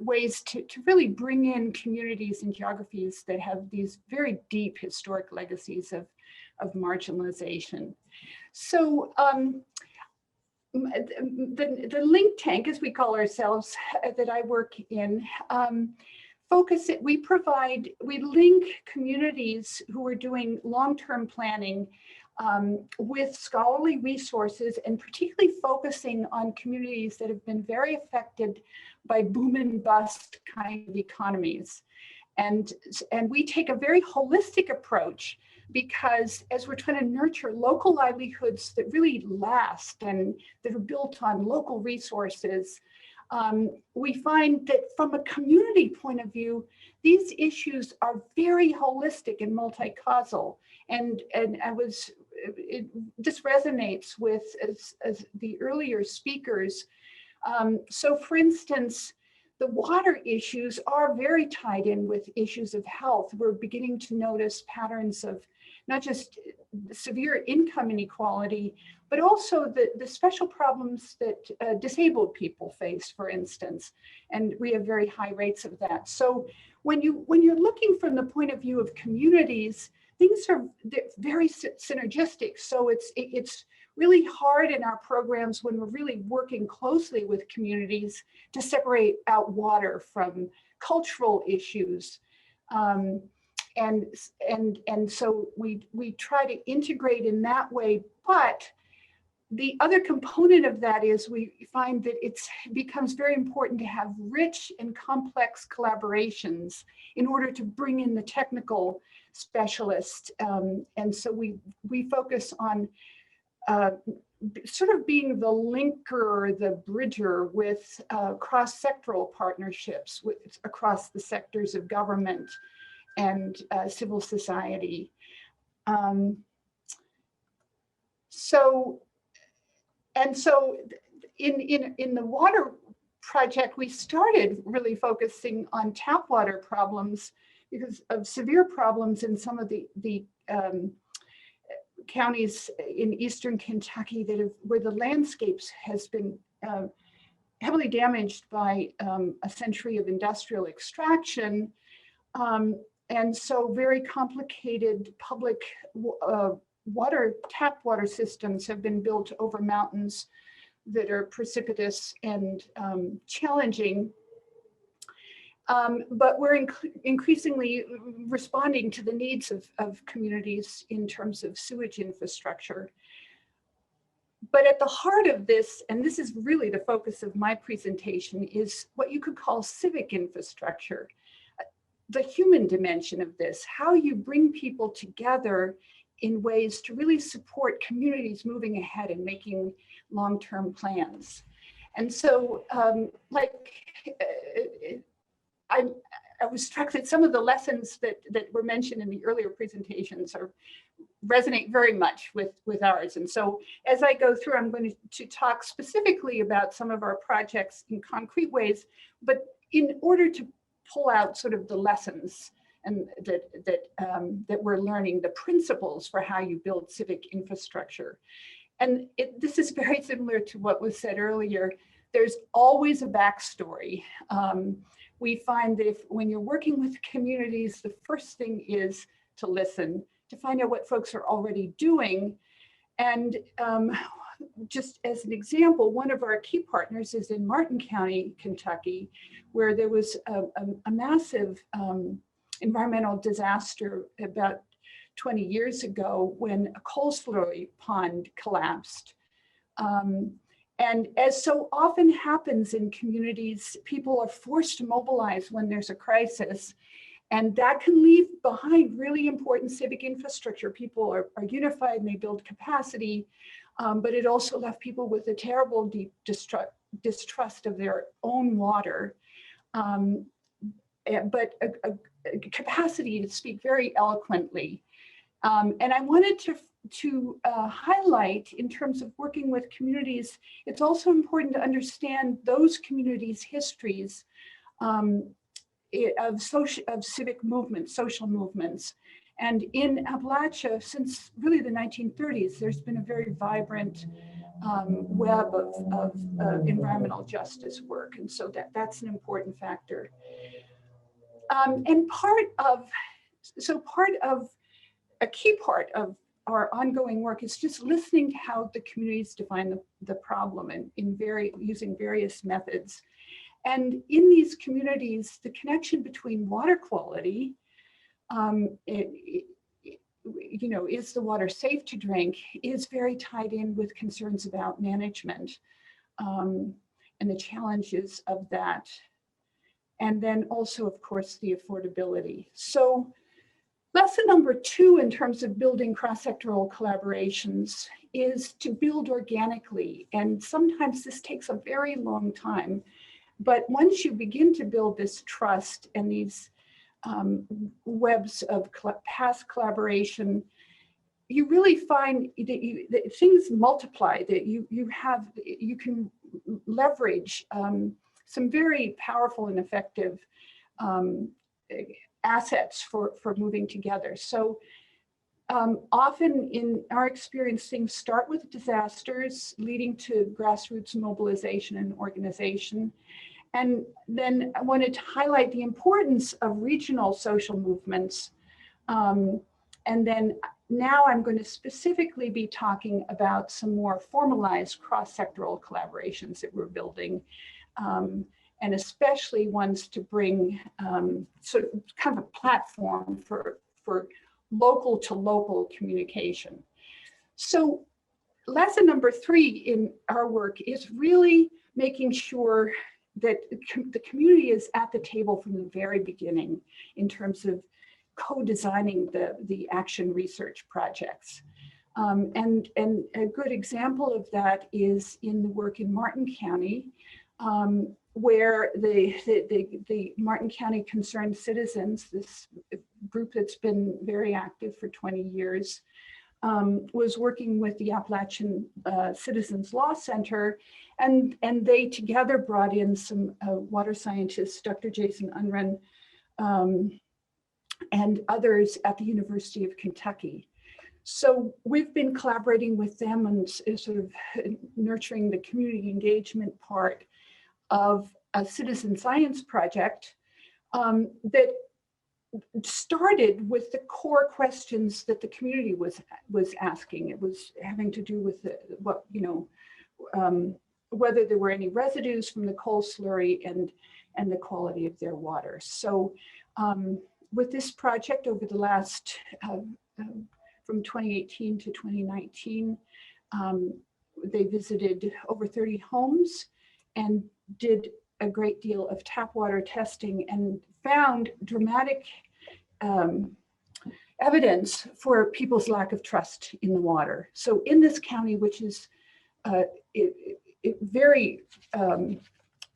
ways to really bring in communities and geographies that have these very deep historic legacies of marginalization. So the link tank, as we call ourselves, that I work in, we link communities who are doing long-term planning with scholarly resources, and particularly focusing on communities that have been very affected by boom and bust kind of economies. And we take a very holistic approach, because as we're trying to nurture local livelihoods that really last and that are built on local resources, we find that from a community point of view, these issues are very holistic and multi-causal. And this resonates with as the earlier speakers. So for instance, the water issues are very tied in with issues of health. We're beginning to notice patterns of not just severe income inequality, but also the special problems that disabled people face, for instance. And we have very high rates of that. So when you're looking from the point of view of communities, things are very synergistic. So it's really hard in our programs when we're really working closely with communities to separate out water from cultural issues. And so we try to integrate in that way. But the other component of that is we find that it becomes very important to have rich and complex collaborations in order to bring in the technical specialists. And so we focus on sort of being the linker, the bridger with cross-sectoral partnerships across the sectors of government and civil society. So in the water project, we started really focusing on tap water problems because of severe problems in some of the counties in eastern Kentucky where the landscapes has been heavily damaged by a century of industrial extraction. And so very complicated public tap water systems have been built over mountains that are precipitous and challenging. But we're increasingly responding to the needs of communities in terms of sewage infrastructure. But at the heart of this, and this is really the focus of my presentation, is what you could call civic infrastructure. The human dimension of this, how you bring people together in ways to really support communities moving ahead and making long-term plans. And so I was struck that some of the lessons that were mentioned in the earlier presentations resonate very much with ours. And so as I go through, I'm going to talk specifically about some of our projects in concrete ways, but in order to pull out sort of the lessons and that we're learning, the principles for how you build civic infrastructure. And this is very similar to what was said earlier. There's always a backstory. We find that when you're working with communities, the first thing is to listen, to find out what folks are already doing. And just as an example, one of our key partners is in Martin County, Kentucky, where there was a massive environmental disaster about 20 years ago when a coal slurry pond collapsed. And as so often happens in communities, people are forced to mobilize when there's a crisis. And that can leave behind really important civic infrastructure. People are unified and they build capacity, but it also left people with a terrible deep distrust of their own water. But a capacity to speak very eloquently. And I wanted to highlight, in terms of working with communities, it's also important to understand those communities' histories of civic movements, social movements. And in Appalachia, since really the 1930s, there's been a very vibrant web of environmental justice work. And so that's an important factor. And a key part of our ongoing work is just listening to how the communities define the problem and using various methods. And in these communities, the connection between water quality, is the water safe to drink, is very tied in with concerns about management and the challenges of that. And then also, of course, the affordability. So lesson number 2 in terms of building cross-sectoral collaborations is to build organically. And sometimes this takes a very long time. But once you begin to build this trust and these webs of past collaboration, you really find that things multiply, that you can leverage some very powerful and effective assets for moving together. So often in our experience, things start with disasters leading to grassroots mobilization and organization. And then I wanted to highlight the importance of regional social movements. And then now I'm going to specifically be talking about some more formalized cross-sectoral collaborations that we're building, and especially ones to bring sort of kind of a platform for local to local communication. So lesson number 3 in our work is really making sure that the community is at the table from the very beginning in terms of co-designing the action research projects. And a good example of that is in the work in Martin County, where the Martin County Concerned Citizens, this group that's been very active for 20 years, was working with the Appalachian Citizens Law Center, and they together brought in some water scientists, Dr. Jason Unruh, and others at the University of Kentucky. So we've been collaborating with them and sort of nurturing the community engagement part of a citizen science project that started with the core questions that the community was asking. It was having to do with whether there were any residues from the coal slurry and the quality of their water. So with this project over the last, from 2018 to 2019, they visited over 30 homes and did a great deal of tap water testing and found dramatic evidence for people's lack of trust in the water. So in this county, which is very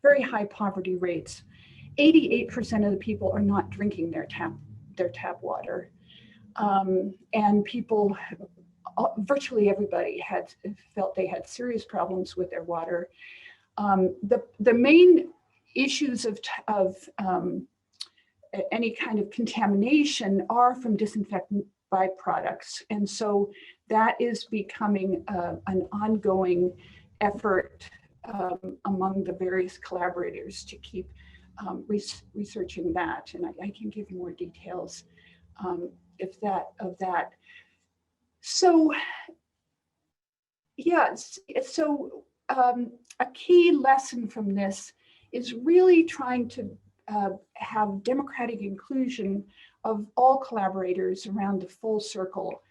high poverty rates, 88% of the people are not drinking their tap water. And people, virtually everybody felt they had serious problems with their water. The main issues of any kind of contamination are from disinfectant byproducts. And so that is becoming an ongoing effort among the various collaborators to keep researching that. And I can give you more details of that. So, yeah, so a key lesson from this is really trying to have democratic inclusion of all collaborators around the full circle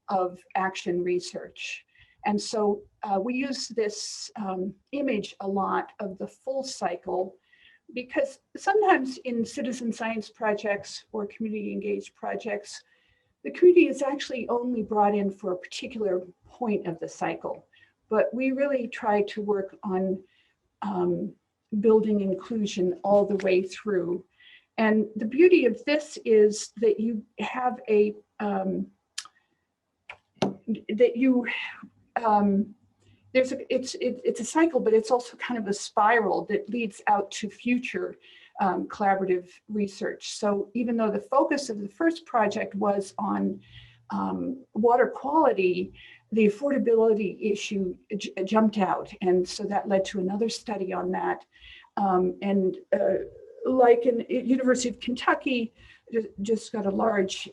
of action research. And so we use this image a lot of the full cycle, because sometimes in citizen science projects or community engaged projects, the community is actually only brought in for a particular point of the cycle. But we really try to work on building inclusion all the way through. And the beauty of this is that you have it's a cycle, but it's also kind of a spiral that leads out to future collaborative research. So even though the focus of the first project was on water quality, the affordability issue jumped out. And so that led to another study on that. Like in University of Kentucky, just got a large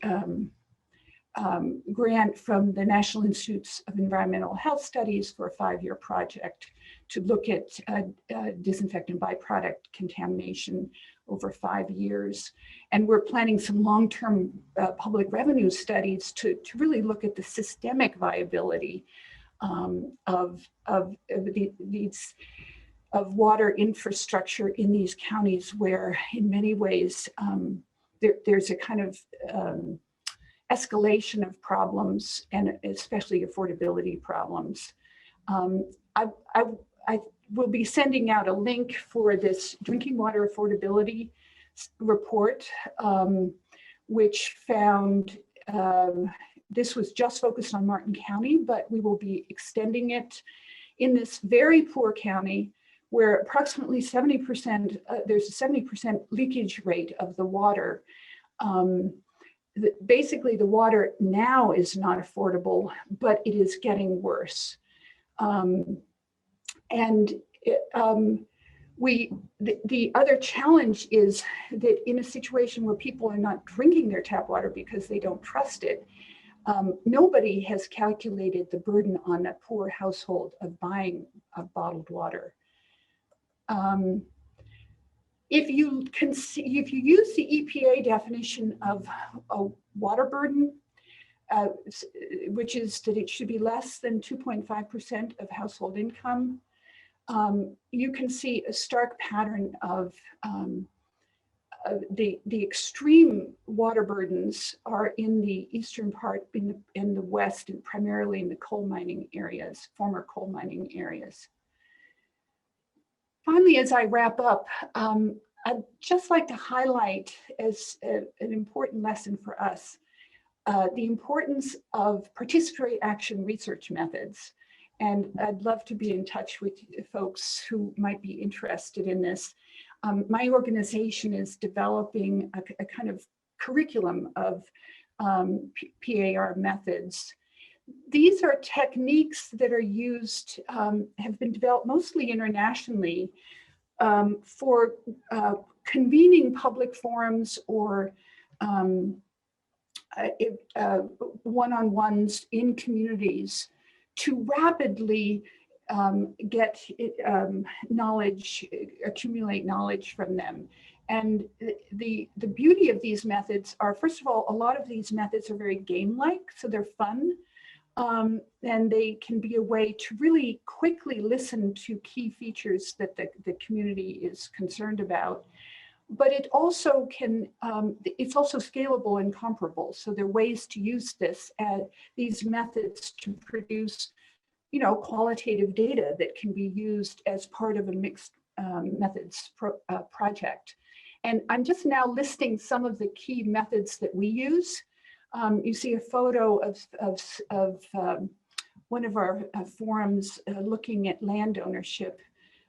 grant from the National Institutes of Environmental Health Studies for a 5-year project to look at disinfectant byproduct contamination over 5 years. And we're planning some long-term public revenue studies to really look at the systemic viability of water infrastructure in these counties, where in many ways there's a kind of escalation of problems, and especially affordability problems. I will be sending out a link for this drinking water affordability report, which found, this was just focused on Martin County, but we will be extending it in this very poor county where approximately 70%, there's a 70% leakage rate of the water. Basically, the water now is not affordable, but it is getting worse. The other challenge is that in a situation where people are not drinking their tap water because they don't trust it, nobody has calculated the burden on a poor household of buying bottled water. If you use the EPA definition of a water burden, which is that it should be less than 2.5% of household income, you can see a stark pattern of the extreme water burdens are in the eastern part, in the west, and primarily in the coal mining areas, former coal mining areas. Finally, as I wrap up, I'd just like to highlight as an important lesson for us, the importance of participatory action research methods. And I'd love to be in touch with folks who might be interested in this. My organization is developing a kind of curriculum of PAR methods. these are techniques that are used, have been developed mostly internationally for convening public forums or one-on-ones in communities to rapidly get knowledge, accumulate knowledge from them. And the beauty of these methods are, first of all, a lot of these methods are very game-like, so they're fun. And they can be a way to really quickly listen to key features that the community is concerned about. But it also can, it's also scalable and comparable. So there are ways to use these methods to produce, qualitative data that can be used as part of a mixed methods project. And I'm just now listing some of the key methods that we use. You see a photo of one of our forums looking at land ownership,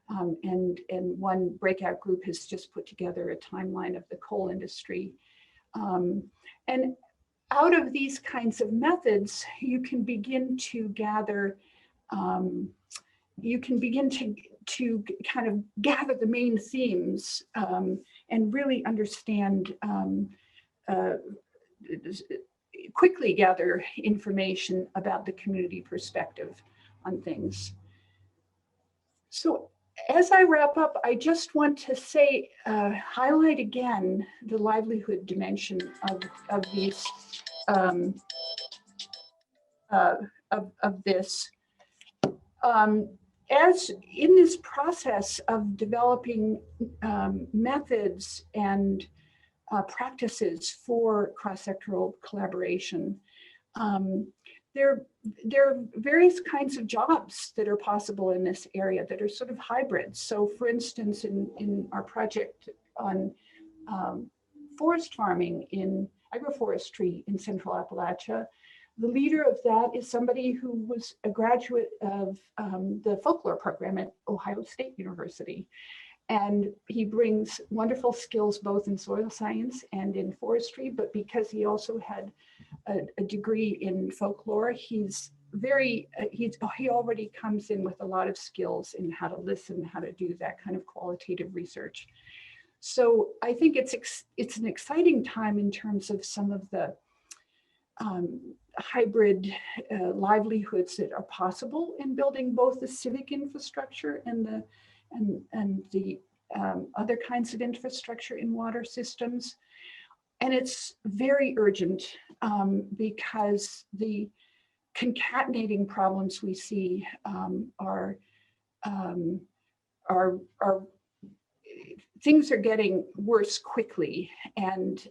and one breakout group has just put together a timeline of the coal industry. And out of these kinds of methods, you can begin to gather, you can begin to kind of gather the main themes and really understand, quickly gather information about the community perspective on things. So as I wrap up, I just want to say, highlight again the livelihood dimension of these, of this. As in this process of developing methods and practices for cross-sectoral collaboration, there are various kinds of jobs that are possible in this area that are sort of hybrids. So for instance, in our project on forest farming in agroforestry in Central Appalachia, the leader of that is somebody who was a graduate of the folklore program at Ohio State University. And he brings wonderful skills both in soil science and in forestry, but because he also had a degree in folklore, he already comes in with a lot of skills in how to listen, how to do that kind of qualitative research. So I think it's an exciting time in terms of some of the hybrid livelihoods that are possible in building both the civic infrastructure and the other kinds of infrastructure in water systems. And it's very urgent because the concatenating problems we see are things are getting worse quickly, and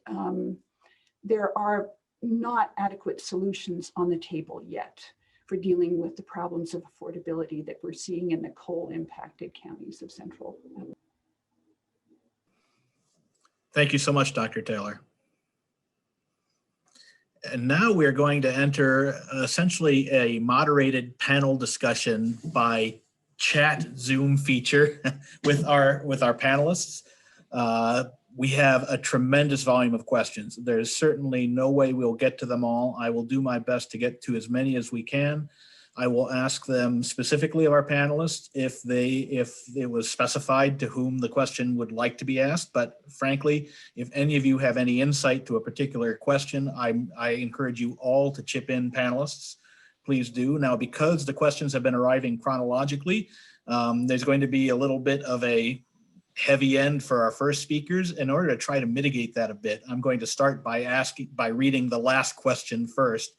there are not adequate solutions on the table yet for dealing with the problems of affordability that we're seeing in the coal impacted counties of Central.
Thank you so much, Dr. Taylor. And now we're going to enter essentially a moderated panel discussion by chat Zoom feature with our panelists. We have a tremendous volume of questions. There's certainly no way we'll get to them all. I will do my best to get to as many as we can. I will ask them specifically of our panelists if it was specified to whom the question would like to be asked. But frankly, if any of you have any insight to a particular question, I encourage you all to chip in, panelists. Please do. Now, because the questions have been arriving chronologically, there's going to be a little bit of a heavy end for our first speakers. In order to try to mitigate that a bit, I'm going to start by reading the last question first,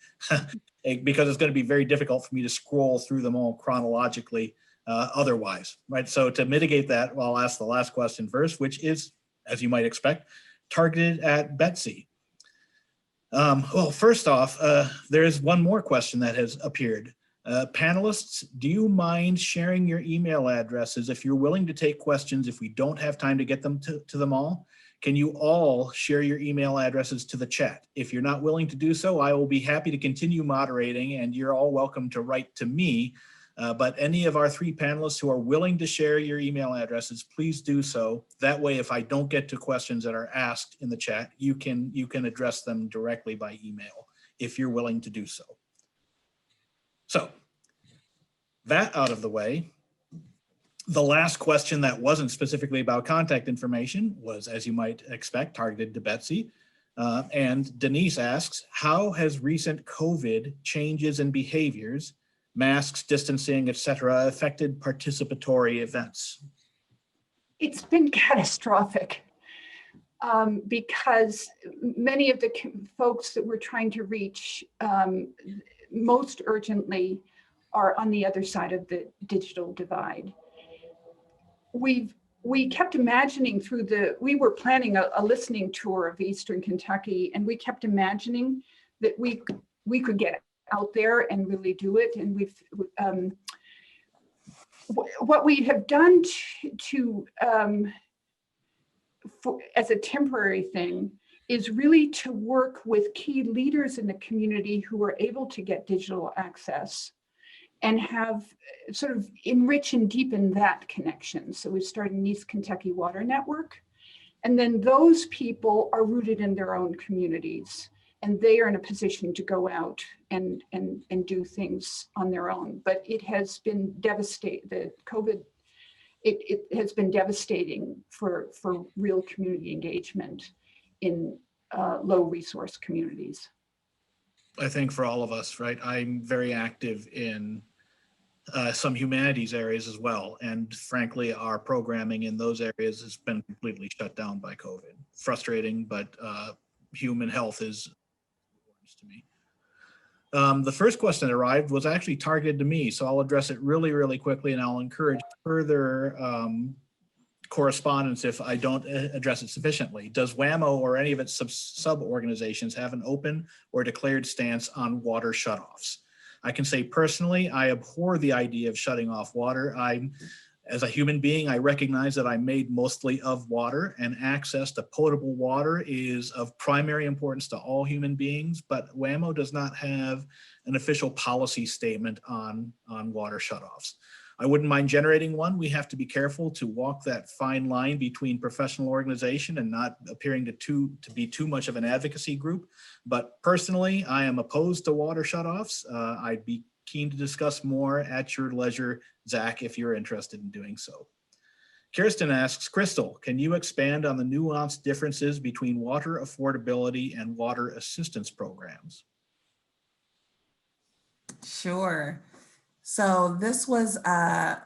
because it's going to be very difficult for me to scroll through them all chronologically otherwise, right? So to mitigate that, I'll ask the last question first, which is, as you might expect, targeted at Betsy. Well, first off, there is one more question that has appeared. Panelists, do you mind sharing your email addresses if you're willing to take questions if we don't have time to get them to them all? Can you all share your email addresses to the chat? If you're not willing to do so, I will be happy to continue moderating, and you're all welcome to write to me. But any of our three panelists who are willing to share your email addresses, please do so. That way, if I don't get to questions that are asked in the chat, you can address them directly by email if you're willing to do so. So that out of the way, the last question that wasn't specifically about contact information was, as you might expect, targeted to Betsy. And Denise asks, how has recent COVID changes in behaviors, masks, distancing, et cetera, affected participatory events?
It's been catastrophic because many of the folks that we're trying to reach most urgently are on the other side of the digital divide. We kept imagining we were planning a listening tour of Eastern Kentucky, and we kept imagining that we could get out there and really do it. And we've, what we have done as a temporary thing is really to work with key leaders in the community who are able to get digital access and have sort of enrich and deepen that connection. So we started an East Kentucky Water Network, and then those people are rooted in their own communities, and they are in a position to go out and do things on their own. But it has been devastating. The COVID, it has been devastating for real community engagement in low resource communities.
I think for all of us, right? I'm very active in some humanities areas as well. And frankly, our programming in those areas has been completely shut down by COVID. Frustrating, but human health is important to me. The first question that arrived was actually targeted to me, so I'll address it really, really quickly, and I'll encourage further correspondence if I don't address it sufficiently. Does WAMO or any of its sub-organizations have an open or declared stance on water shutoffs? I can say personally, I abhor the idea of shutting off water. As a human being, I recognize that I'm made mostly of water, and access to potable water is of primary importance to all human beings, but WAMO does not have an official policy statement on water shutoffs. I wouldn't mind generating one. We have to be careful to walk that fine line between professional organization and not appearing to be too much of an advocacy group. But personally, I am opposed to water shutoffs. I'd be keen to discuss more at your leisure, Zach, if you're interested in doing so. Kirsten asks, Crystal, can you expand on the nuanced differences between water affordability and water assistance programs?
Sure. So this was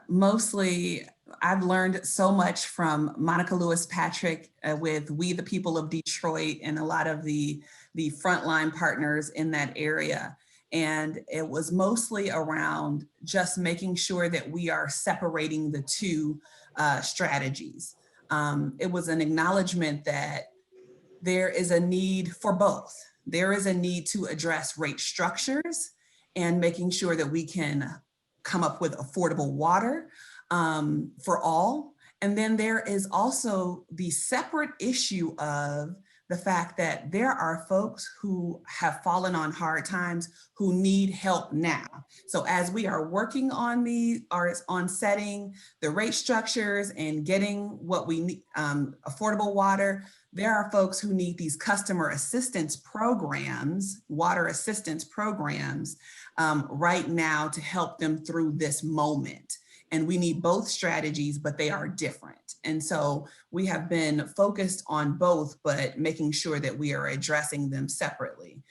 mostly, I've learned so much from Monica Lewis-Patrick with We the People of Detroit and a lot of the frontline partners in that area. And it was mostly around just making sure that we are separating the two strategies. It was an acknowledgement that there is a need for both. There is a need to address rate structures and making sure that we can come up with affordable water for all. And then there is also the separate issue of the fact that there are folks who have fallen on hard times who need help now. So as we are working on on setting the rate structures and getting what we need, affordable water, there are folks who need these customer assistance programs, water assistance programs right now to help them through this moment. And we need both strategies, but they are different. And so we have been focused on both, but making sure that we are addressing them separately.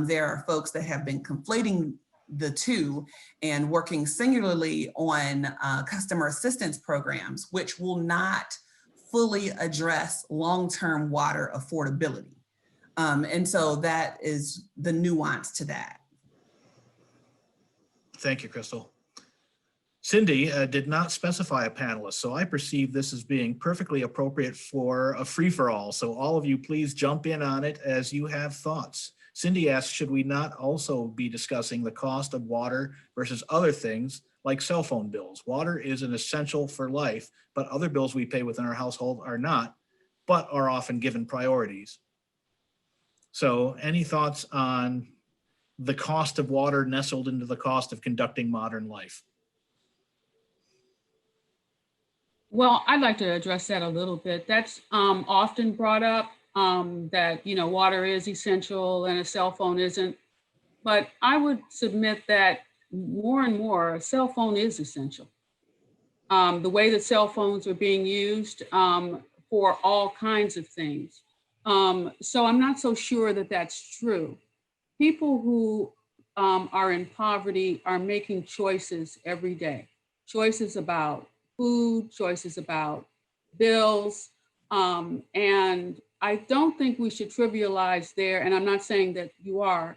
There are folks that have been conflating the two and working singularly on customer assistance programs, which will not fully address long-term water affordability. And so that is the nuance to that.
Thank you, Crystal. Cindy did not specify a panelist, so I perceive this as being perfectly appropriate for a free-for-all. So all of you, please jump in on it as you have thoughts. Cindy asks, should we not also be discussing the cost of water versus other things like cell phone bills? Water is an essential for life, but other bills we pay within our household are not, but are often given priorities. So any thoughts on the cost of water nestled into the cost of conducting modern life?
Well, I'd like to address that a little bit. That's often brought up that, water is essential and a cell phone isn't. But I would submit that more and more, a cell phone is essential. The way that cell phones are being used for all kinds of things. So I'm not so sure that that's true. People who are in poverty are making choices every day, choices about food, choices about bills. And I don't think we should trivialize their, and I'm not saying that you are,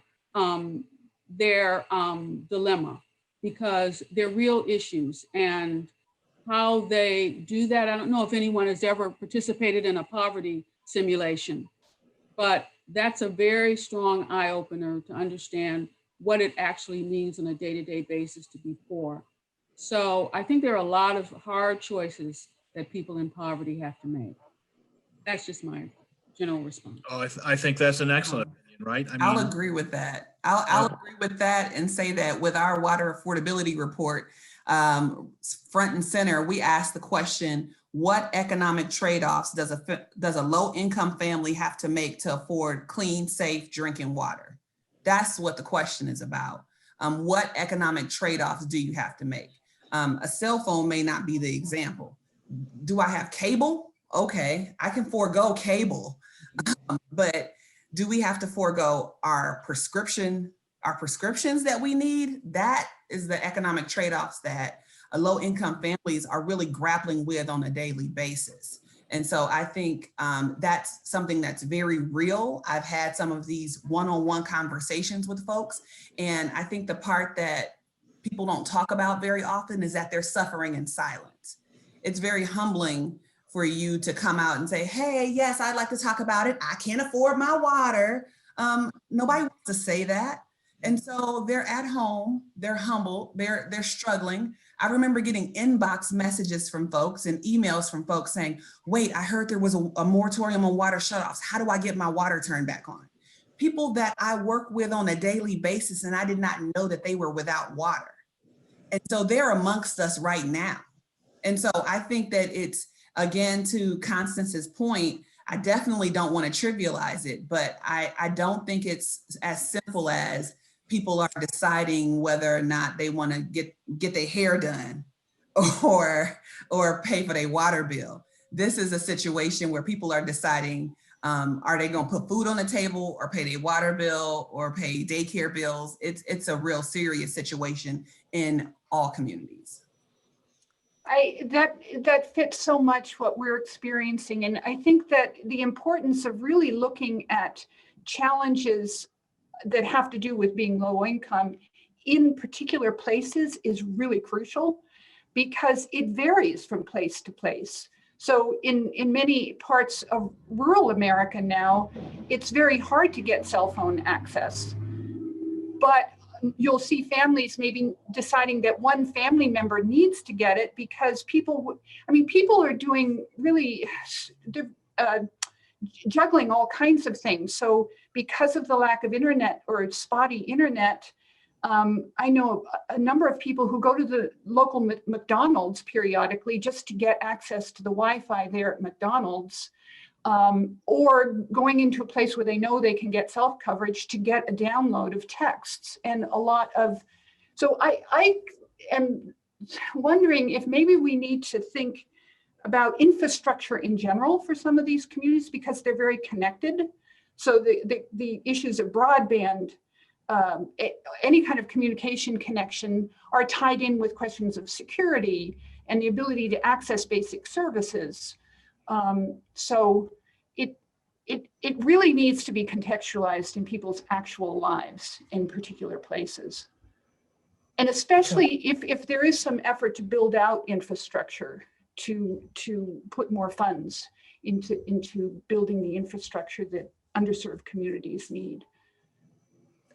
their dilemma, because they're real issues. And how they do that, I don't know if anyone has ever participated in a poverty simulation, but that's a very strong eye opener to understand what it actually means on a day-to-day basis to be poor. So I think there are a lot of hard choices that people in poverty have to make. That's just my general response.
Oh, I think that's an excellent opinion, right? I
I'll
mean,
agree with that. I'll agree with that and say that with our water affordability report, front and center, we asked the question, what economic trade-offs does a low-income family have to make to afford clean, safe drinking water? That's what the question is about. What economic trade-offs do you have to make? A cell phone may not be the example. Do I have cable? Okay, I can forego cable, but do we have to forego our prescriptions that we need? That is the economic trade-offs that low-income families are really grappling with on a daily basis. And so I think that's something that's very real. I've had some of these one-on-one conversations with folks. And I think the part that people don't talk about very often is that they're suffering in silence. It's very humbling for you to come out and say, hey, yes, I'd like to talk about it. I can't afford my water. Nobody wants to say that. And so they're at home, they're humble, they're struggling. I remember getting inbox messages from folks and emails from folks saying, wait, I heard there was a moratorium on water shutoffs. How do I get my water turned back on? People that I work with on a daily basis, and I did not know that they were without water. And so they're amongst us right now. And so I think that it's, again, to Constance's point, I definitely don't want to trivialize it, but I don't think it's as simple as people are deciding whether or not they want to get their hair done or pay for their water bill. This is a situation where people are deciding, are they going to put food on the table or pay their water bill or pay daycare bills? It's a real serious situation in all communities.
That fits so much what we're experiencing. And I think that the importance of really looking at challenges that have to do with being low income in particular places is really crucial, because it varies from place to place. So in many parts of rural America now, it's very hard to get cell phone access. But you'll see families maybe deciding that one family member needs to get it because people are doing really, juggling all kinds of things. So because of the lack of internet or spotty internet, I know a number of people who go to the local McDonald's periodically just to get access to the Wi-Fi there at McDonald's, or going into a place where they know they can get self-coverage to get a download of texts and a lot of, so I am wondering if maybe we need to think about infrastructure in general for some of these communities because they're very connected. So the issues of broadband, any kind of communication connection are tied in with questions of security and the ability to access basic services. So it really needs to be contextualized in people's actual lives in particular places. And especially if there is some effort to build out infrastructure, to put more funds into building the infrastructure that underserved communities need.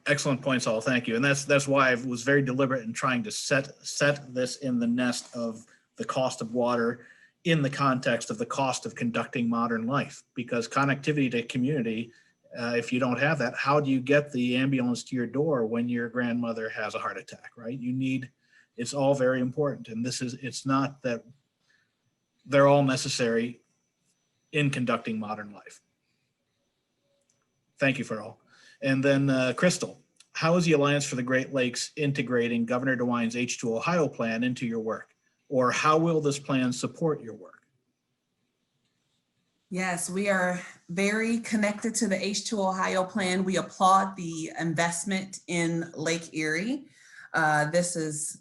excellent points, all. Thank you. And that's why I was very deliberate in trying to set this in the nest of the cost of water in the context of the cost of conducting modern life, because connectivity to community, if you don't have that, how do you get the ambulance to your door when your grandmother has a heart attack, right? It's all very important. And it's not that they're all necessary in conducting modern life. Thank you for all. And then Crystal, how is the Alliance for the Great Lakes integrating Governor DeWine's H2 Ohio plan into your work? Or how will this plan support your work?
Yes, we are very connected to the H2 Ohio plan. We applaud the investment in Lake Erie. This is,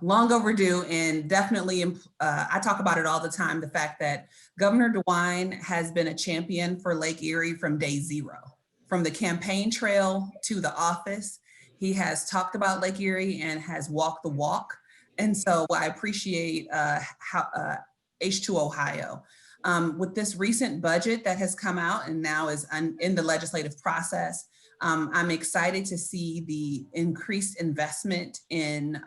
long overdue, and definitely, I talk about it all the time, the fact that Governor DeWine has been a champion for Lake Erie from day zero. From the campaign trail to the office, he has talked about Lake Erie and has walked the walk. And so I appreciate H2 Ohio. With this recent budget that has come out and now is in the legislative process, I'm excited to see the increased investment in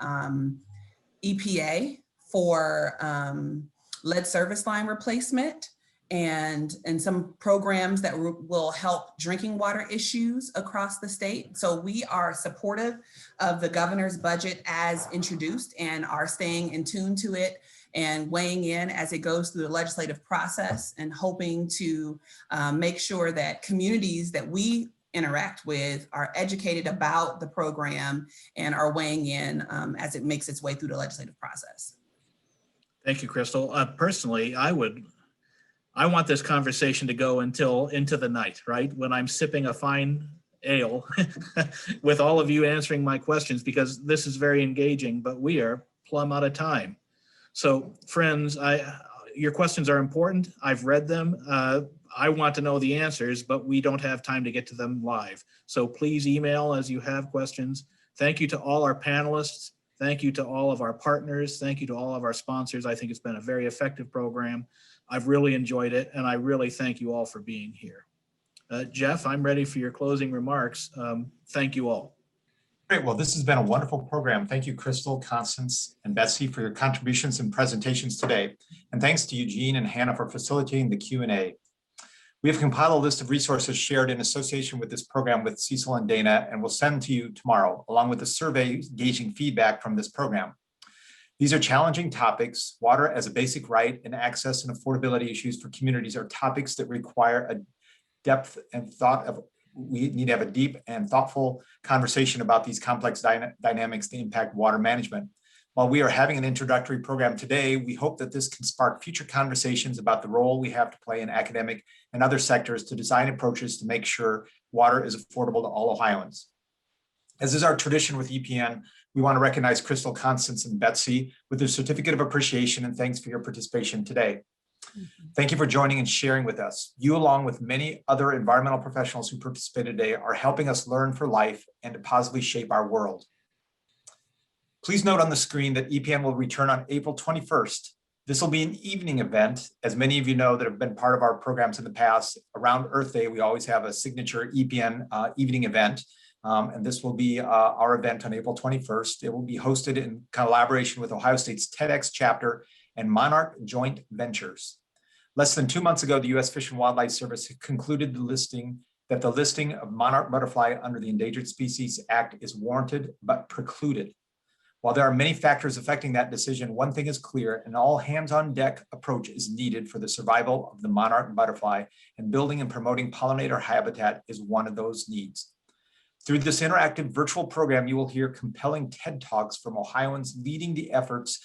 EPA for lead service line replacement and some programs that will help drinking water issues across the state. So we are supportive of the governor's budget as introduced and are staying in tune to it and weighing in as it goes through the legislative process, and hoping to make sure that communities that we interact with are educated about the program and are weighing in as it makes its way through the legislative process.
Thank you, Crystal. Personally, I want this conversation to go into the night, right? When I'm sipping a fine ale with all of you answering my questions, because this is very engaging, but we are plumb out of time. So friends, your questions are important. I've read them. I want to know the answers, but we don't have time to get to them live. So please email as you have questions. Thank you to all our panelists. Thank you to all of our partners. Thank you to all of our sponsors. I think it's been a very effective program. I've really enjoyed it, and I really thank you all for being here. Jeff, I'm ready for your closing remarks. Thank you all.
Great. Well, this has been a wonderful program. Thank you, Crystal, Constance, and Betsy for your contributions and presentations today. And thanks to Eugene and Hannah for facilitating the Q&A. We have compiled a list of resources shared in association with this program with Cecil and Dana, and we'll send to you tomorrow, along with a survey gauging feedback from this program. These are challenging topics. Water as a basic right and access and affordability issues for communities are topics that require a depth and thought of. We need to have a deep and thoughtful conversation about these complex dynamics that impact water management. While we are having an introductory program today, we hope that this can spark future conversations about the role we have to play in academic and other sectors to design approaches to make sure water is affordable to all Ohioans. As is our tradition with EPN, we want to recognize Crystal, Constance, and Betsy with a certificate of appreciation, and thanks for your participation today. Thank you for joining and sharing with us. You, along with many other environmental professionals who participated today, are helping us learn for life and to positively shape our world. Please note on the screen that EPN will return on April 21st. This will be an evening event. As many of you know that have been part of our programs in the past, around Earth Day, we always have a signature EPN evening event. And this will be our event on April 21st. It will be hosted in collaboration with Ohio State's TEDx chapter and Monarch Joint Ventures. Less than 2 months ago, the U.S. Fish and Wildlife Service concluded the listing of monarch butterfly under the Endangered Species Act is warranted but precluded. While there are many factors affecting that decision, one thing is clear: an all-hands-on-deck approach is needed for the survival of the monarch butterfly, and building and promoting pollinator habitat is one of those needs. Through this interactive virtual program, you will hear compelling TED Talks from Ohioans leading the efforts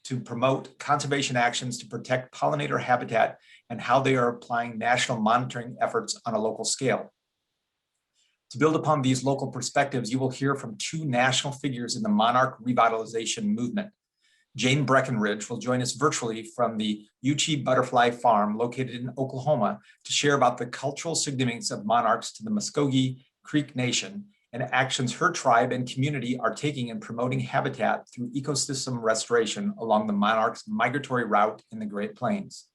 to promote conservation actions to protect pollinator habitat and how they are applying national monitoring efforts on a local scale. To build upon these local perspectives, you will hear from two national figures in the monarch revitalization movement. Jane Breckenridge will join us virtually from the Uchee Butterfly Farm located in Oklahoma to share about the cultural significance of monarchs to the Muskogee Creek Nation and actions her tribe and community are taking in promoting habitat through ecosystem restoration along the monarch's migratory route in the Great Plains.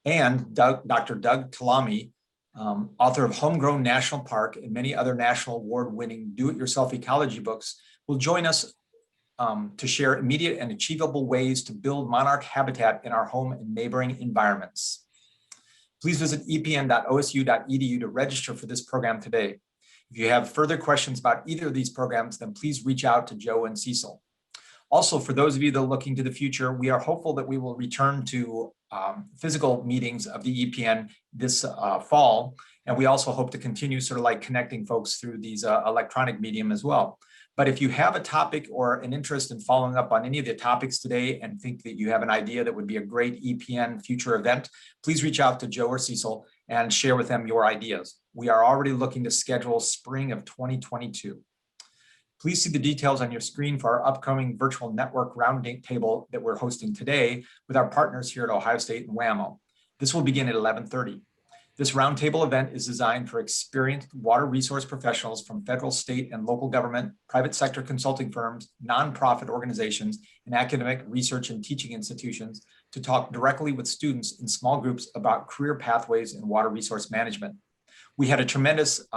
And Dr. Doug Talami, author of Homegrown National Park and many other national award-winning do-it-yourself ecology books, will join us to share immediate and achievable ways to build monarch habitat in our home and neighboring environments. Please visit epn.osu.edu to register for this program today. If you have further questions about either of these programs, then please reach out to Joe and Cecil. Also, for those of you that are looking to the future, we are hopeful that we will return to physical meetings of the EPN this fall. And we also hope to continue sort of like connecting folks through these electronic medium as well. But if you have a topic or an interest in following up on any of the topics today and think that you have an idea that would be a great EPN future event, please reach out to Joe or Cecil and share with them your ideas. We are already looking to schedule spring of 2022. Please see the details on your screen for our upcoming virtual network roundtable that we're hosting today with our partners here at Ohio State and WAMO. This will begin at 11:30. This roundtable event is designed for experienced water resource professionals from federal, state, and local government, private sector consulting firms, nonprofit organizations, and academic research and teaching institutions to talk directly with students in small groups about career pathways in water resource management. We had a tremendous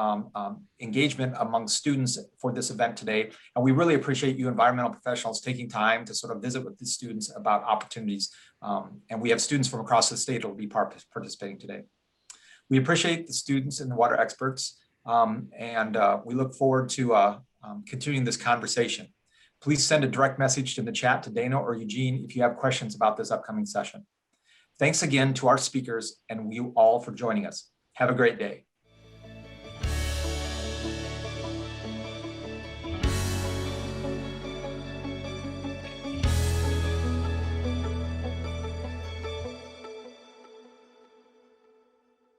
engagement among students for this event today, and we really appreciate you environmental professionals taking time to sort of visit with the students about opportunities. And we have students from across the state who will be participating today. We appreciate the students and the water experts, and we look forward to continuing this conversation. Please send a direct message in the chat to Dana or Eugene if you have questions about this upcoming session. Thanks again to our speakers and you all for joining us. Have a great day.